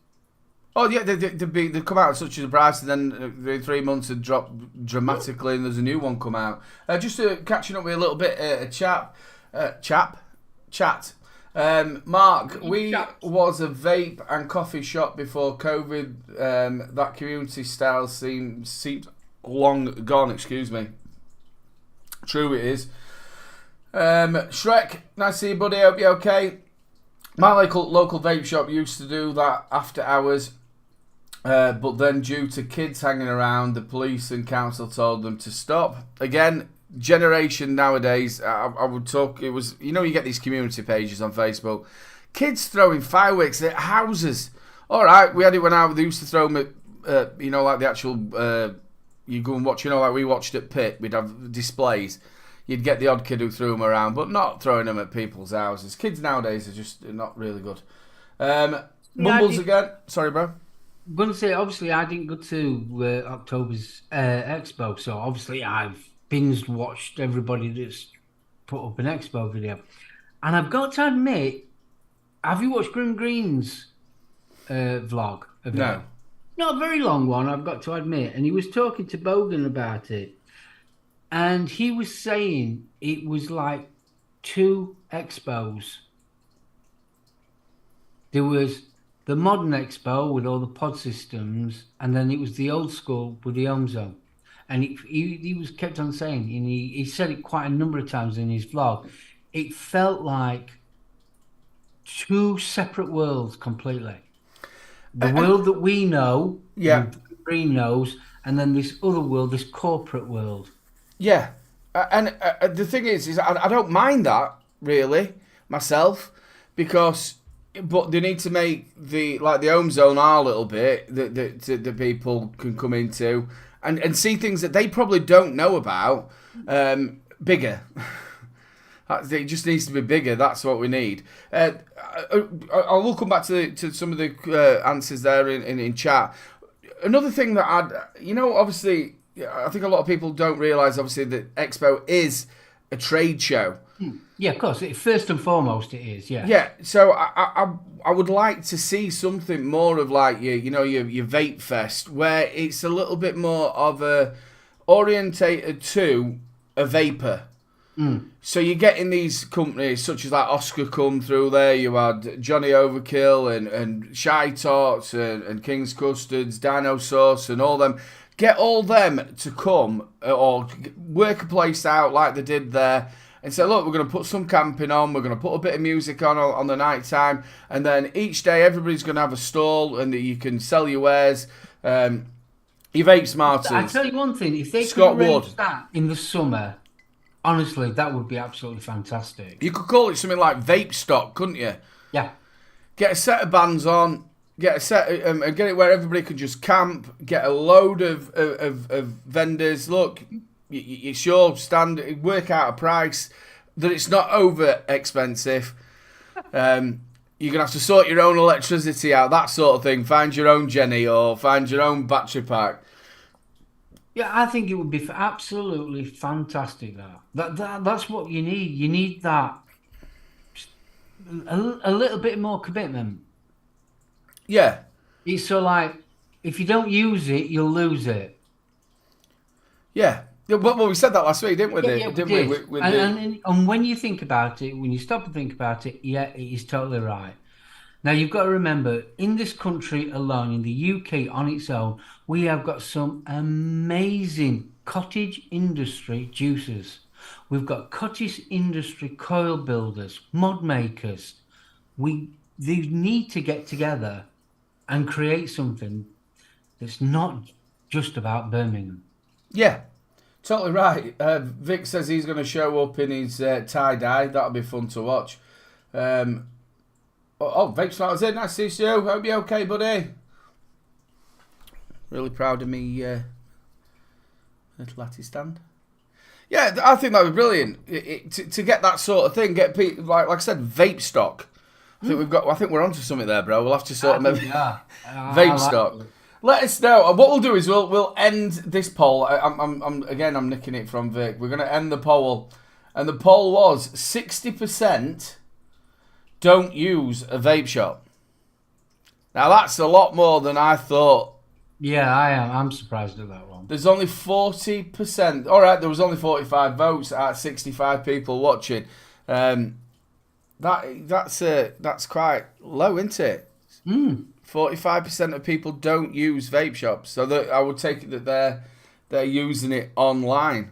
Speaker 1: Oh yeah, they come out at such a price, and then in 3 months they drop dramatically, and there's a new one come out. Just catching up with a little bit chat. Mark, we was a vape and coffee shop before COVID. That community style seems long gone. Excuse me. True, it is. Shrek, nice to see you, buddy. Hope you're okay. My local vape shop used to do that after hours. But then due to kids hanging around, the police and council told them to stop. Again, generation nowadays, I would talk, it was, you get these community pages on Facebook. Kids throwing fireworks at houses. All right, we had it when they used to throw them at, like the actual, you go and watch, like we watched at Pitt, we'd have displays. You'd get the odd kid who threw them around, but not throwing them at people's houses. Kids nowadays are just not really good. Mumbles again. Sorry, bro.
Speaker 2: I'm going to say, obviously, I didn't go to October's expo, so obviously I've binge watched everybody that's put up an expo video. And I've got to admit, have you watched Grim Green's vlog?
Speaker 1: No.
Speaker 2: Not a very long one, I've got to admit. And he was talking to Bogan about it. And he was saying it was like 2 expos. There was the modern expo with all the pod systems, and then it was the old school with the home zone. And he was kept on saying, and he said it quite a number of times in his vlog, it felt like 2 separate worlds completely. The world that we know, Green knows, and then this other world, this corporate world.
Speaker 1: Yeah, and the thing is I don't mind that really myself, but they need to make the home zone our little bit that people can come into and see things that they probably don't know about bigger. It just needs to be bigger. That's what we need. I'll come back to some of the answers there in chat. Another thing that obviously, I think a lot of people don't realise, obviously, that Expo is a trade show.
Speaker 2: Yeah, of course. First and foremost, it is. Yeah.
Speaker 1: Yeah. So I would like to see something more of like your Vape Fest, where it's a little bit more of a orientated to a vapor. So you're getting these companies such as like Oscar come through there. You had Johnny Overkill and Shy Tots and King's Custards, Dino Sauce, and all them. Get all them to come or work a place out like they did there and say, look, we're going to put some camping on, we're going to put a bit of music on the night time, and then each day everybody's going to have a stall and you can sell your wares, your vape smarters.
Speaker 2: I tell you one thing, if they could arrange that in the summer, honestly, that would be absolutely fantastic.
Speaker 1: You could call it something like Vape Stock, couldn't you?
Speaker 2: Yeah. Get
Speaker 1: a set of bands on, get a set and get it where everybody can just camp, get a load of vendors. Look, it's your stand, work out a price that it's not over expensive. You're going to have to sort your own electricity out, that sort of thing. Find your own Jenny or find your own battery pack.
Speaker 2: Yeah, I think it would be absolutely fantastic. That's what you need. You need that a little bit more commitment.
Speaker 1: Yeah.
Speaker 2: It's so like, if you don't use it, you'll lose it.
Speaker 1: Yeah. Well, we said that last week, didn't we?
Speaker 2: And when you think about it, when you stop and think about it, yeah, it is totally right. Now, you've got to remember, in this country alone, in the UK on its own, we have got some amazing cottage industry juicers. We've got cottage industry coil builders, mod makers. They need to get together and create something that's not just about Birmingham.
Speaker 1: Yeah, totally right. Vic says he's going to show up in his tie-dye. That'll be fun to watch. Vape Smarters in. Nice to see you. Hope you're okay, buddy. Really proud of me little latty stand. Yeah, I think that would be brilliant. To get that sort of thing, get people, like I said, Vape Stock. I think we're onto something there, bro. We'll have to sort of maybe Vape Stock. Let us know. What we'll do is we'll end this poll. I'm nicking it from Vic. We're going to end the poll, and the poll was 60% don't use a vape shop. Now that's a lot more than I thought.
Speaker 2: Yeah, I am. I'm surprised at that one.
Speaker 1: There's only 40%. All right, there was only 45 votes at 65 people watching. That's quite low, isn't it? 45% of people don't use vape shops, so I would take it that they're using it online.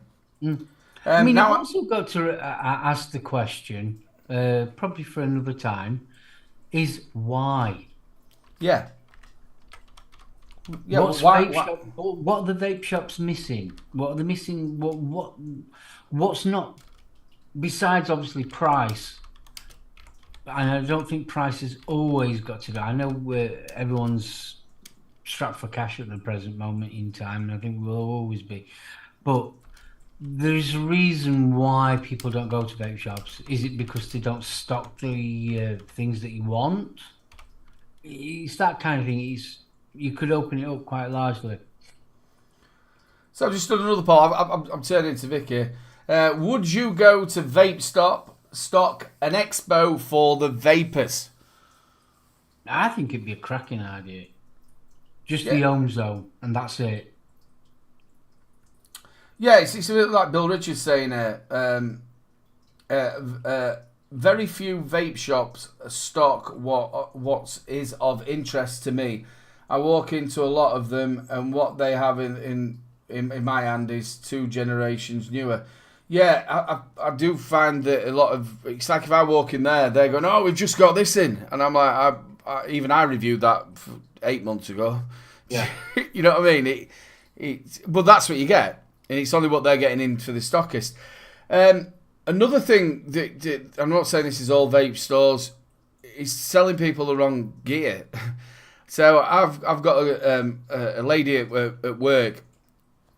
Speaker 2: I mean, I've also got to ask the question, probably for another time, is why?
Speaker 1: Yeah.
Speaker 2: What are the vape shops missing? What are they missing? What's not, besides obviously price? And I don't think price has always got to be. I know everyone's strapped for cash at the present moment in time, and I think we'll always be. But there's a reason why people don't go to vape shops. Is it because they don't stock the things that you want? It's that kind of thing. You could open it up quite largely.
Speaker 1: So I've just done another poll. I'm turning to Vic here. Would you go to Vape stock an expo for the vapors?
Speaker 2: I think it'd be a cracking idea. Just the home zone, and that's it.
Speaker 1: Yeah, it's a bit like Bill Richards saying very few vape shops stock what is of interest to me. I walk into a lot of them, and what they have in my hand is 2 generations newer. Yeah, I do find that a lot of, it's like if I walk in there, they're going, oh, we've just got this in, and I'm like, I reviewed that 8 months ago.
Speaker 2: Yeah,
Speaker 1: you know what I mean? But that's what you get, and it's only what they're getting in for the stockist. Another thing that I'm not saying this is all vape stores, is selling people the wrong gear. So I've got a lady at work,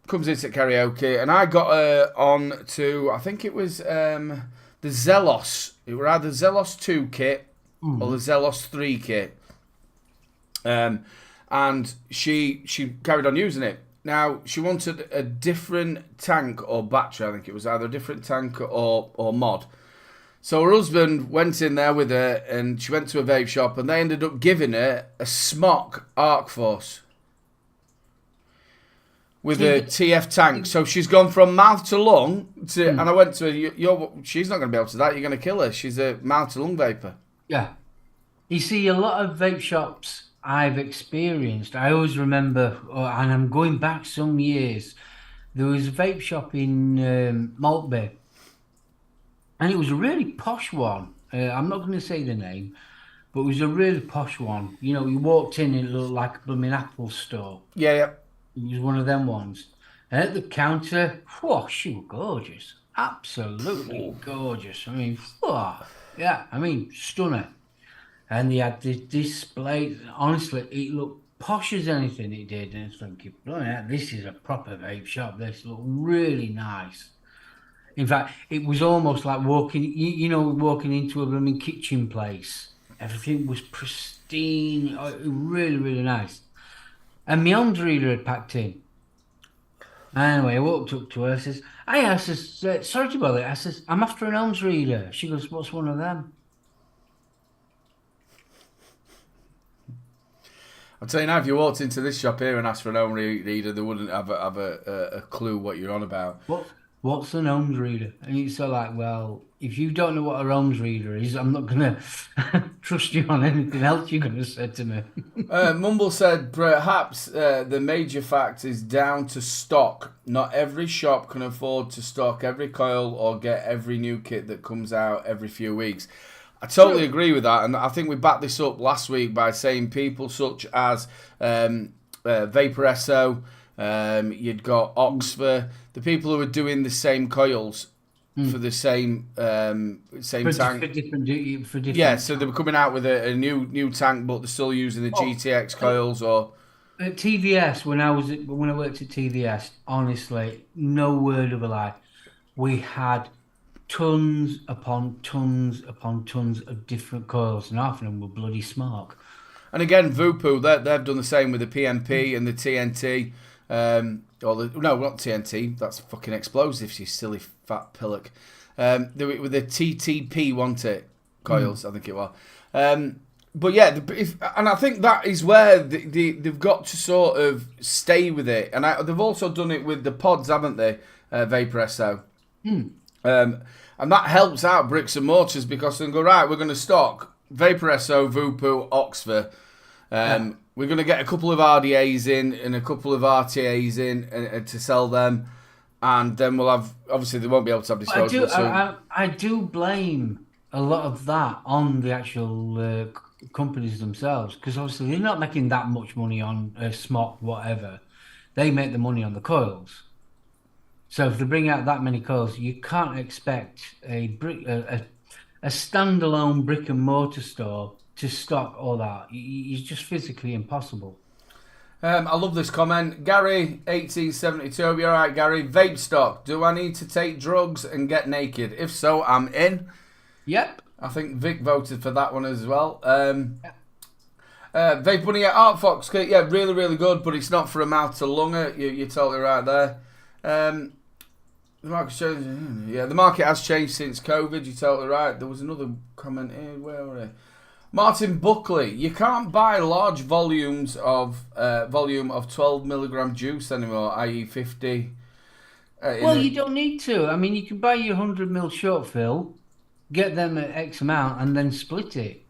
Speaker 1: comes into karaoke, and I got her on to, I think it was the Zelos. It was either Zelos 2 kit or the Zelos 3 kit. And she carried on using it. Now, she wanted a different tank or battery. I think it was either a different tank or mod. So her husband went in there with her, and she went to a vape shop, and they ended up giving her a Smock Arc Force with a TF tank. So she's gone from mouth to lung to, and I went to her, she's not going to be able to do that. You're going to kill her. She's a mouth to lung vapor.
Speaker 2: Yeah. You see, a lot of vape shops I've experienced, I always remember, and I'm going back some years, there was a vape shop in Maltby, and it was a really posh one. I'm not going to say the name, but it was a really posh one. You know, you walked in and it looked like a blooming Apple store.
Speaker 1: Yeah.
Speaker 2: It was one of them ones. And at the counter, whoa, she was gorgeous. Absolutely gorgeous. I mean, yeah, I mean, stunner. And they had this display. Honestly, it looked posh as anything it did. And it's thinking, this is a proper vape shop. This looked really nice. In fact, it was almost like walking into a blooming kitchen place. Everything was pristine. Really, really nice. And my arms reader had packed in. Anyway, I walked up to her. I says, sorry to bother. I says, I'm after an arms reader. She goes, what's one of them?
Speaker 1: I'll tell you now, if you walked into this shop here and asked for an home reader, they wouldn't have a clue what you're on about.
Speaker 2: What's an ohms reader? And it's so like, well, if you don't know what a ohms reader is, I'm not going to trust you on anything else you're going to say to me.
Speaker 1: Mumble said, perhaps the major fact is down to stock. Not every shop can afford to stock every coil or get every new kit that comes out every few weeks. I totally agree with that, and I think we backed this up last week by saying people such as Vapor SO, you'd got Oxford, the people who are doing the same coils for the same tank.
Speaker 2: For different.
Speaker 1: Yeah, so they were coming out with a new tank, but they're still using the GTX coils or.
Speaker 2: At TVS, when I worked at TVS, honestly, no word of a lie, we had tons upon tons upon tons of different coils, and half of them were bloody smart.
Speaker 1: And again, Vupu, they've done the same with the PMP and the TNT. No, not TNT. That's fucking explosives, you silly fat pillock. With the TTP, wasn't it? Coils, I think it was. But yeah, and I think that is where they've got to sort of stay with it. And they've also done it with the pods, haven't they? Vapor SO. And that helps out bricks and mortars because they can go, right, we're going to stock Vapor SO, Vupu, Oxford. We're going to get a couple of RDAs in and a couple of RTAs in to sell them. And then we'll have, obviously, they won't be able to have disposable.
Speaker 2: I do blame a lot of that on the actual companies themselves because obviously they're not making that much money on smock, whatever. They make the money on the coils. So if they bring out that many coils, you can't expect a standalone brick and mortar store to stock all that. It's just physically impossible.
Speaker 1: I love this comment. Gary, 1872. You're all right, Gary. Vape stock. Do I need to take drugs and get naked? If so, I'm in.
Speaker 2: Yep.
Speaker 1: I think Vic voted for that one as well. Vape Bunny, Art Fox, yeah, really, really good, but it's not for a mouth to lunger. You're totally right there. The market's changed. Yeah, the market has changed since COVID. You're totally right. There was another comment here. Where were they? Martin Buckley, you can't buy large volumes of 12 milligram juice anymore, i.e. 50.
Speaker 2: Well, you don't need to. I mean, you can buy your 100 ml short fill, get them at X amount, and then split it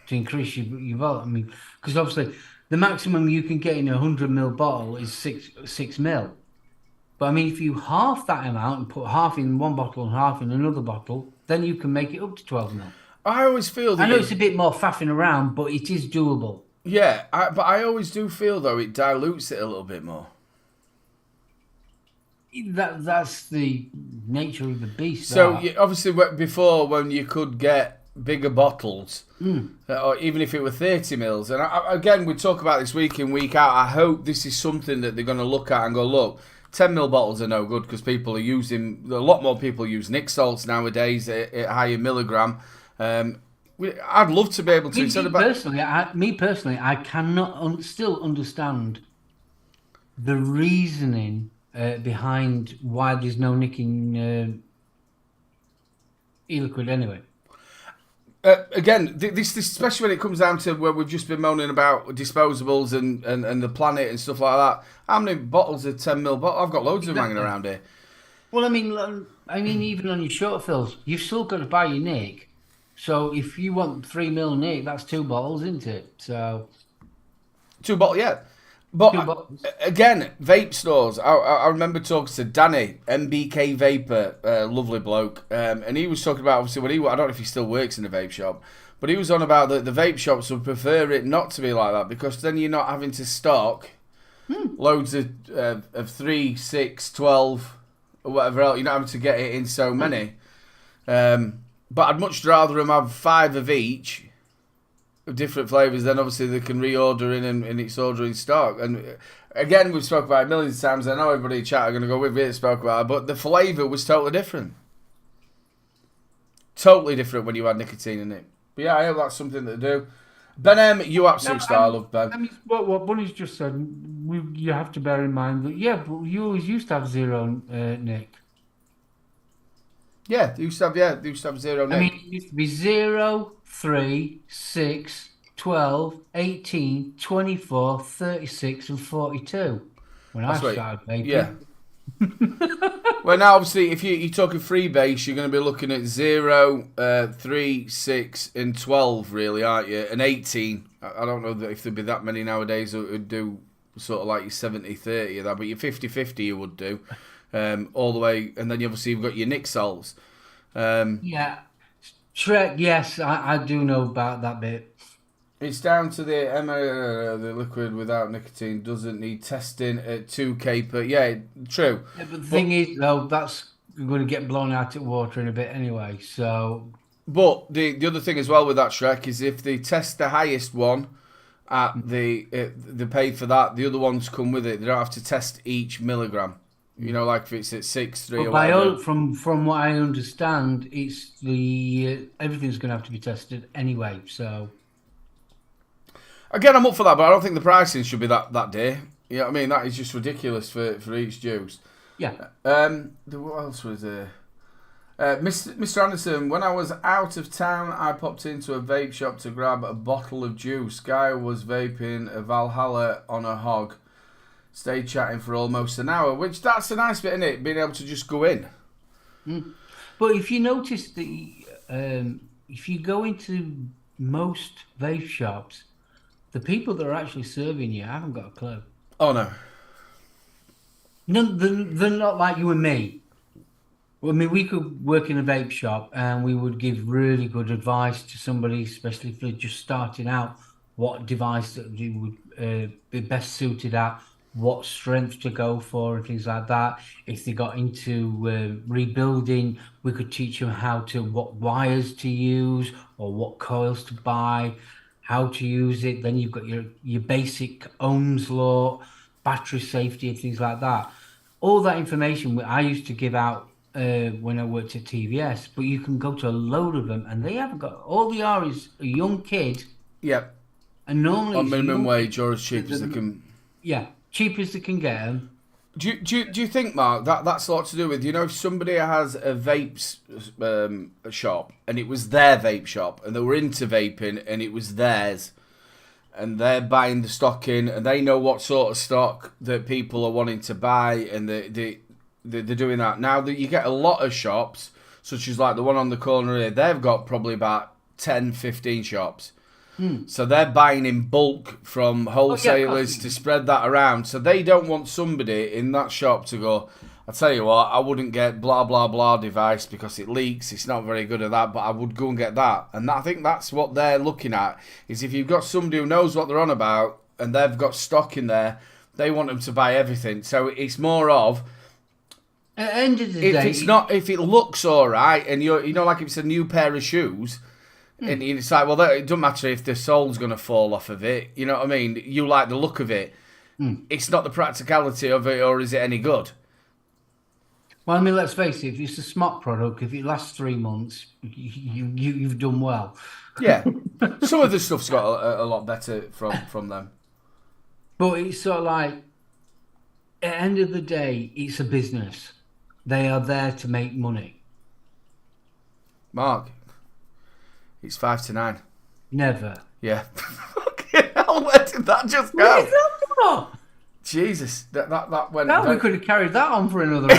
Speaker 2: to increase your volume. I mean, because obviously the maximum you can get in a 100 ml bottle is 6 mil. But I mean, if you half that amount and put half in one bottle and half in another bottle, then you can make it up to 12 mil.
Speaker 1: I always feel that
Speaker 2: I know it's a bit more faffing around, but it is doable.
Speaker 1: Yeah, but I always do feel, though, it dilutes it a little bit more.
Speaker 2: That's the nature of the beast.
Speaker 1: So, obviously, before, when you could get bigger bottles, or even if it were 30 mils, and again, we talk about this week in, week out, I hope this is something that they're going to look at and go, look, 10 mil bottles are no good because people are using, a lot more people use Nick salts nowadays at higher milligram. I'd love to be able to.
Speaker 2: Me personally, I cannot still understand the reasoning behind why there's no nicking e-liquid anyway.
Speaker 1: Again, this especially when it comes down to where we've just been moaning about disposables and the planet and stuff like that. How many bottles of 10 mil bottle? I've got loads of them hanging around here.
Speaker 2: Well, I mean, even on your short fills, you've still got to buy your nick. So if you want 3 mil nick, that's 2 bottles, isn't it? So
Speaker 1: 2 bottles, yeah. But again, vape stores. I remember talking to Danny, MBK Vapor, lovely bloke, and he was talking about obviously when I don't know if he still works in a vape shop, but he was on about the vape shops would prefer it not to be like that because then you're not having to stock loads of 3, 6, 12, or whatever else. You're not having to get it in so many. But I'd much rather them have 5 of each, of different flavours, then obviously they can reorder in and it's ordering stock. And again, we've spoken about it millions of times. I know everybody in chat are going to go, we've spoke about it, but the flavour was totally different. Totally different when you add nicotine in it. But yeah, I hope that's something to do. Ben M, you absolute star. I love Ben.
Speaker 2: I mean, what Bunny's just said, you have to bear in mind that, but you always used to have zero nick.
Speaker 1: Yeah, they used to have zero nick.
Speaker 2: I mean, it used to be 0, 3, 6, 12, 18, 24, 36 and 42 when I started vaping.
Speaker 1: Yeah. Well, now, obviously, if you're talking freebase, you're going to be looking at 0, 3, 6 and 12, really, aren't you? And 18. I don't know if there'd be that many nowadays that would do sort of like your 70-30 of that, but your 50-50 you would do. All the way, and then obviously you've got your Nick salts.
Speaker 2: Yeah, Shrek. Yes, I do know about that bit.
Speaker 1: It's down to the liquid without nicotine doesn't need testing at 2K per. Yeah, true.
Speaker 2: Yeah, but the thing is, though, that's going to get blown out of water in a bit anyway. So,
Speaker 1: but the other thing as well with that Shrek is if they test the highest one at they pay for that, the other ones come with it. They don't have to test each milligram. You know, like if it's at 6, 3 or whatever.
Speaker 2: From what I understand, it's everything's going to have to be tested anyway. So
Speaker 1: again, I'm up for that, but I don't think the pricing should be that dear. You know what I mean? That is just ridiculous for each juice.
Speaker 2: Yeah.
Speaker 1: What else was there? Mr. Anderson, when I was out of town, I popped into a vape shop to grab a bottle of juice. Guy was vaping a Valhalla on a hog. Stayed chatting for almost an hour, which that's a nice bit, isn't it? Being able to just go in.
Speaker 2: But if you notice that if you go into most vape shops, the people that are actually serving you haven't got a clue.
Speaker 1: Oh, no.
Speaker 2: No, they're not like you and me. I mean, we could work in a vape shop and we would give really good advice to somebody, especially if they're just starting out, what device that you would be best suited at, what strength to go for, and things like that. If they got into rebuilding, we could teach them what wires to use or what coils to buy, how to use it. Then you've got your basic Ohm's law, battery safety, and things like that. All that information I used to give out when I worked at TVS, but you can go to a load of them and they haven't got, all they are is a young kid.
Speaker 1: Yep.
Speaker 2: And normally
Speaker 1: on minimum wage or as cheap as they can.
Speaker 2: Yeah, cheap as they can get them.
Speaker 1: Do you think, Mark, that's a lot to do with, if somebody has a vape shop and it was their vape shop and they were into vaping and it was theirs and they're buying the stock in and they know what sort of stock that people are wanting to buy and they're doing that. Now that you get a lot of shops, such as like the one on the corner here, they've got probably about 10, 15 shops. So they're buying in bulk from wholesalers to spread that around. So they don't want somebody in that shop to go, I tell you what, I wouldn't get blah, blah, blah device because it leaks. It's not very good at that, but I would go and get that. And I think that's what they're looking at, is if you've got somebody who knows what they're on about and they've got stock in there, they want them to buy everything. So it's more of,
Speaker 2: at the end of the day,
Speaker 1: if it looks all right and like if it's a new pair of shoes, and it's like, well, it doesn't matter if the sole's going to fall off of it. You know what I mean? You like the look of it. It's not the practicality of it, or is it any good?
Speaker 2: Well, I mean, let's face it. If it's a smart product, if it lasts 3 months, you've done well.
Speaker 1: Yeah, some of the stuff's got a lot better from them.
Speaker 2: But it's sort of like, at the end of the day, it's a business. They are there to make money.
Speaker 1: Mark, it's 5 to 9.
Speaker 2: Never.
Speaker 1: Yeah. Fucking hell, where did that just go?
Speaker 2: Where's that from?
Speaker 1: Jesus, that went.
Speaker 2: No, we could have carried that on for another hour.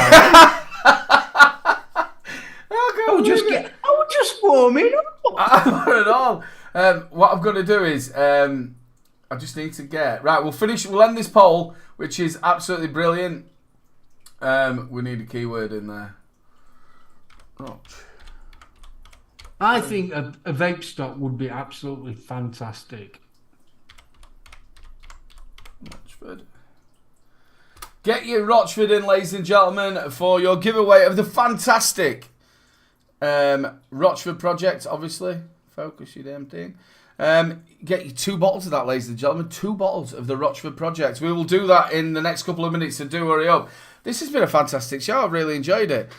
Speaker 2: I would just warming up.
Speaker 1: Not at all. What I'm going to do is, I just need to get right. We'll end this poll, which is absolutely brilliant. We need a keyword in there. Oh.
Speaker 2: I think a vape stock would be absolutely fantastic.
Speaker 1: Rochford. Get your Rochford in, ladies and gentlemen, for your giveaway of the fantastic Rochford project, obviously. Focus, you damn thing. Get you 2 bottles of that, ladies and gentlemen. 2 bottles of the Rochford project. We will do that in the next couple of minutes, so do hurry up. This has been a fantastic show. I've really enjoyed it.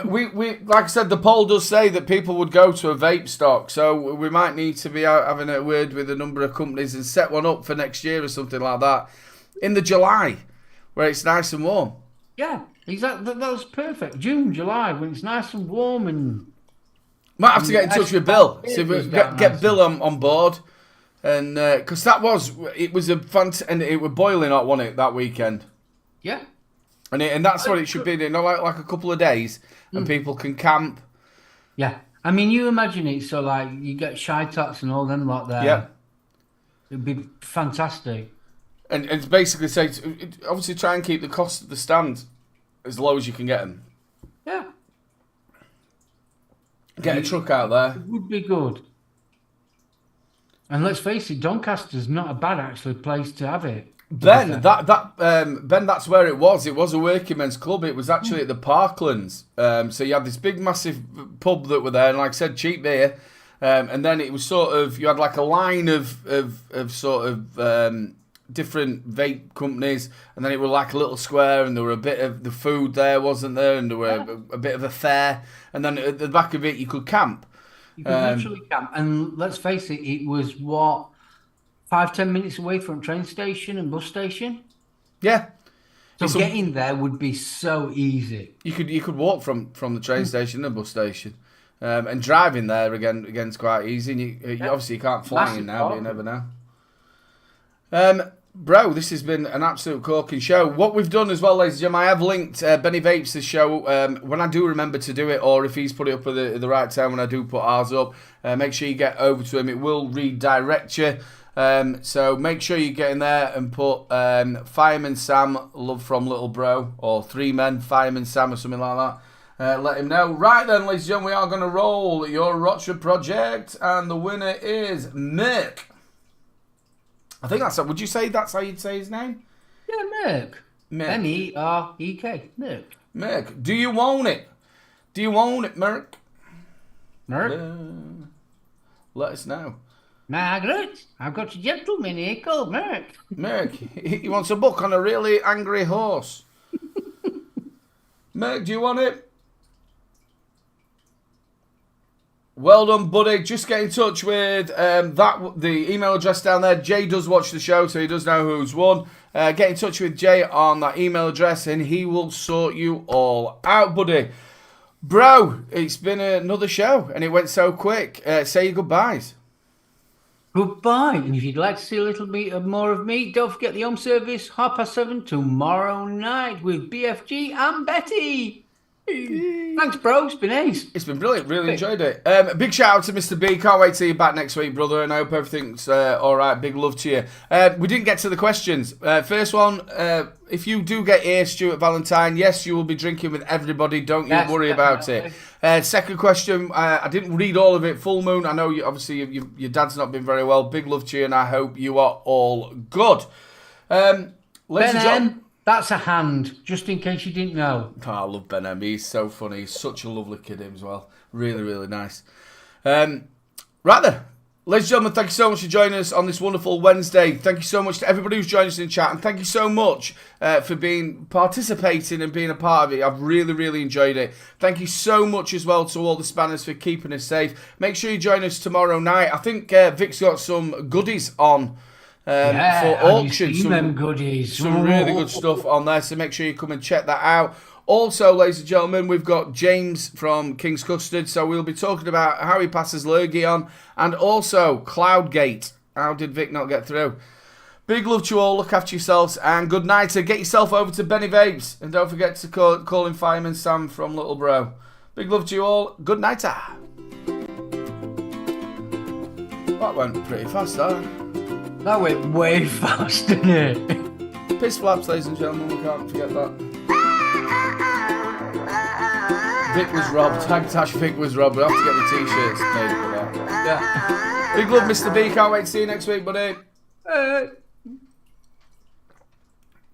Speaker 1: We like I said, the poll does say that people would go to a vape stock, so we might need to be out having a word with a number of companies and set one up for next year or something like that in the July, where it's nice and warm.
Speaker 2: Yeah, exactly. That was perfect. June, July, when it's nice and warm and.
Speaker 1: Might have to get in touch with Bill. See if we get Bill on board, and because it was a fun and it was boiling hot, wasn't it, that weekend?
Speaker 2: Yeah.
Speaker 1: And that's what it should be, like a couple of days, and people can camp.
Speaker 2: Yeah, I mean, you imagine it. So like, you get Shy Tots and all them lot there.
Speaker 1: Yeah,
Speaker 2: it'd be fantastic.
Speaker 1: And it's basically say, obviously, try and keep the cost of the stand as low as you can get them.
Speaker 2: Yeah.
Speaker 1: Get a truck out there.
Speaker 2: It would be good. And let's face it, Doncaster's not a bad actually place to have it.
Speaker 1: Ben, Ben, that's where it was. It was a working men's club. It was actually at the Parklands. So you had this big, massive pub that were there, and like I said, cheap beer. And then it was sort of, you had like a line of sort of different vape companies, and then it was like a little square, and there were a bit of the food there, wasn't there? And there were a bit of a fair, and then at the back of it, you could camp.
Speaker 2: You could literally camp, and let's face it, it was 5-10 minutes away from train station and bus station.
Speaker 1: Yeah,
Speaker 2: So getting there would be so easy.
Speaker 1: You could walk from the train station and the bus station, and driving there again's quite easy. And you obviously you can't fly in now, but you never know. Bro, this has been an absolute corking show. What we've done as well, ladies and gentlemen, I have linked Benny Vapes' show when I do remember to do it, or if he's put it up at the right time when I do put ours up. Make sure you get over to him. It will redirect you. So make sure you get in there and put Fireman Sam, love from Little Bro, or 3 Men, Fireman Sam, or something like that. Let him know. Right then, ladies and gentlemen, we are going to roll your Rochford project, and the winner is Mick. I think that's. Would you say that's how you'd say his name?
Speaker 2: Yeah, Mick. M-E-R-E-K. Mick.
Speaker 1: Mick. Do you own it? Do you own it, Mick?
Speaker 2: Mick?
Speaker 1: Let us know.
Speaker 2: Margaret, I've got a gentleman here called Mick.
Speaker 1: Mick, he wants a book on a really angry horse. Mick, do you want it? Well done, buddy. Just get in touch with the email address down there. Jay does watch the show, so he does know who's won. Get in touch with Jay on that email address, and he will sort you all out, buddy. Bro, it's been another show, and it went so quick. Say your goodbyes.
Speaker 2: Goodbye. And if you'd like to see a little bit more of me, don't forget the home service, 7:30 tomorrow night with BFG and Betty. Thanks, bro. It's been ace.
Speaker 1: It's been brilliant. Really enjoyed it. Big shout out to Mr. B. Can't wait to see you back next week, brother. And I hope everything's all right. Big love to you. We didn't get to the questions. First one, if you do get here, Stuart Valentine, yes, you will be drinking with everybody. Don't you worry about it. Second question, I didn't read all of it. Full moon. I know obviously your dad's not been very well. Big love to you, and I hope you are all good. Ladies and gentlemen.
Speaker 2: That's a hand, just in case you didn't know.
Speaker 1: Oh, I love Ben M. He's so funny. He's such a lovely kid as well. Really, really nice. Right then. Ladies and gentlemen, thank you so much for joining us on this wonderful Wednesday. Thank you so much to everybody who's joined us in chat. And thank you so much for participating and being a part of it. I've really, really enjoyed it. Thank you so much as well to all the spanners for keeping us safe. Make sure you join us tomorrow night. I think Vic's got some goodies on. For auction, some
Speaker 2: goodies.
Speaker 1: Some really good stuff on there, so make sure you come and check that out. Also, ladies and gentlemen, we've got James from King's Custard, so we'll be talking about how he passes Lurgy on, and also Cloudgate. How did Vic not get through? Big love to you all, look after yourselves, and good night. So get yourself over to Benny Vapes, and don't forget to call him Fireman Sam from Little Bro. Big love to you all, good night. That went pretty fast, huh?
Speaker 2: That went way fast, didn't it?
Speaker 1: Piss flaps, ladies and gentlemen, we can't forget that. Vic was robbed. Tag Vic was robbed. We'll have to get the t-shirts made for that. Yeah. Big love, Mr. B. Can't wait to see you next week, buddy.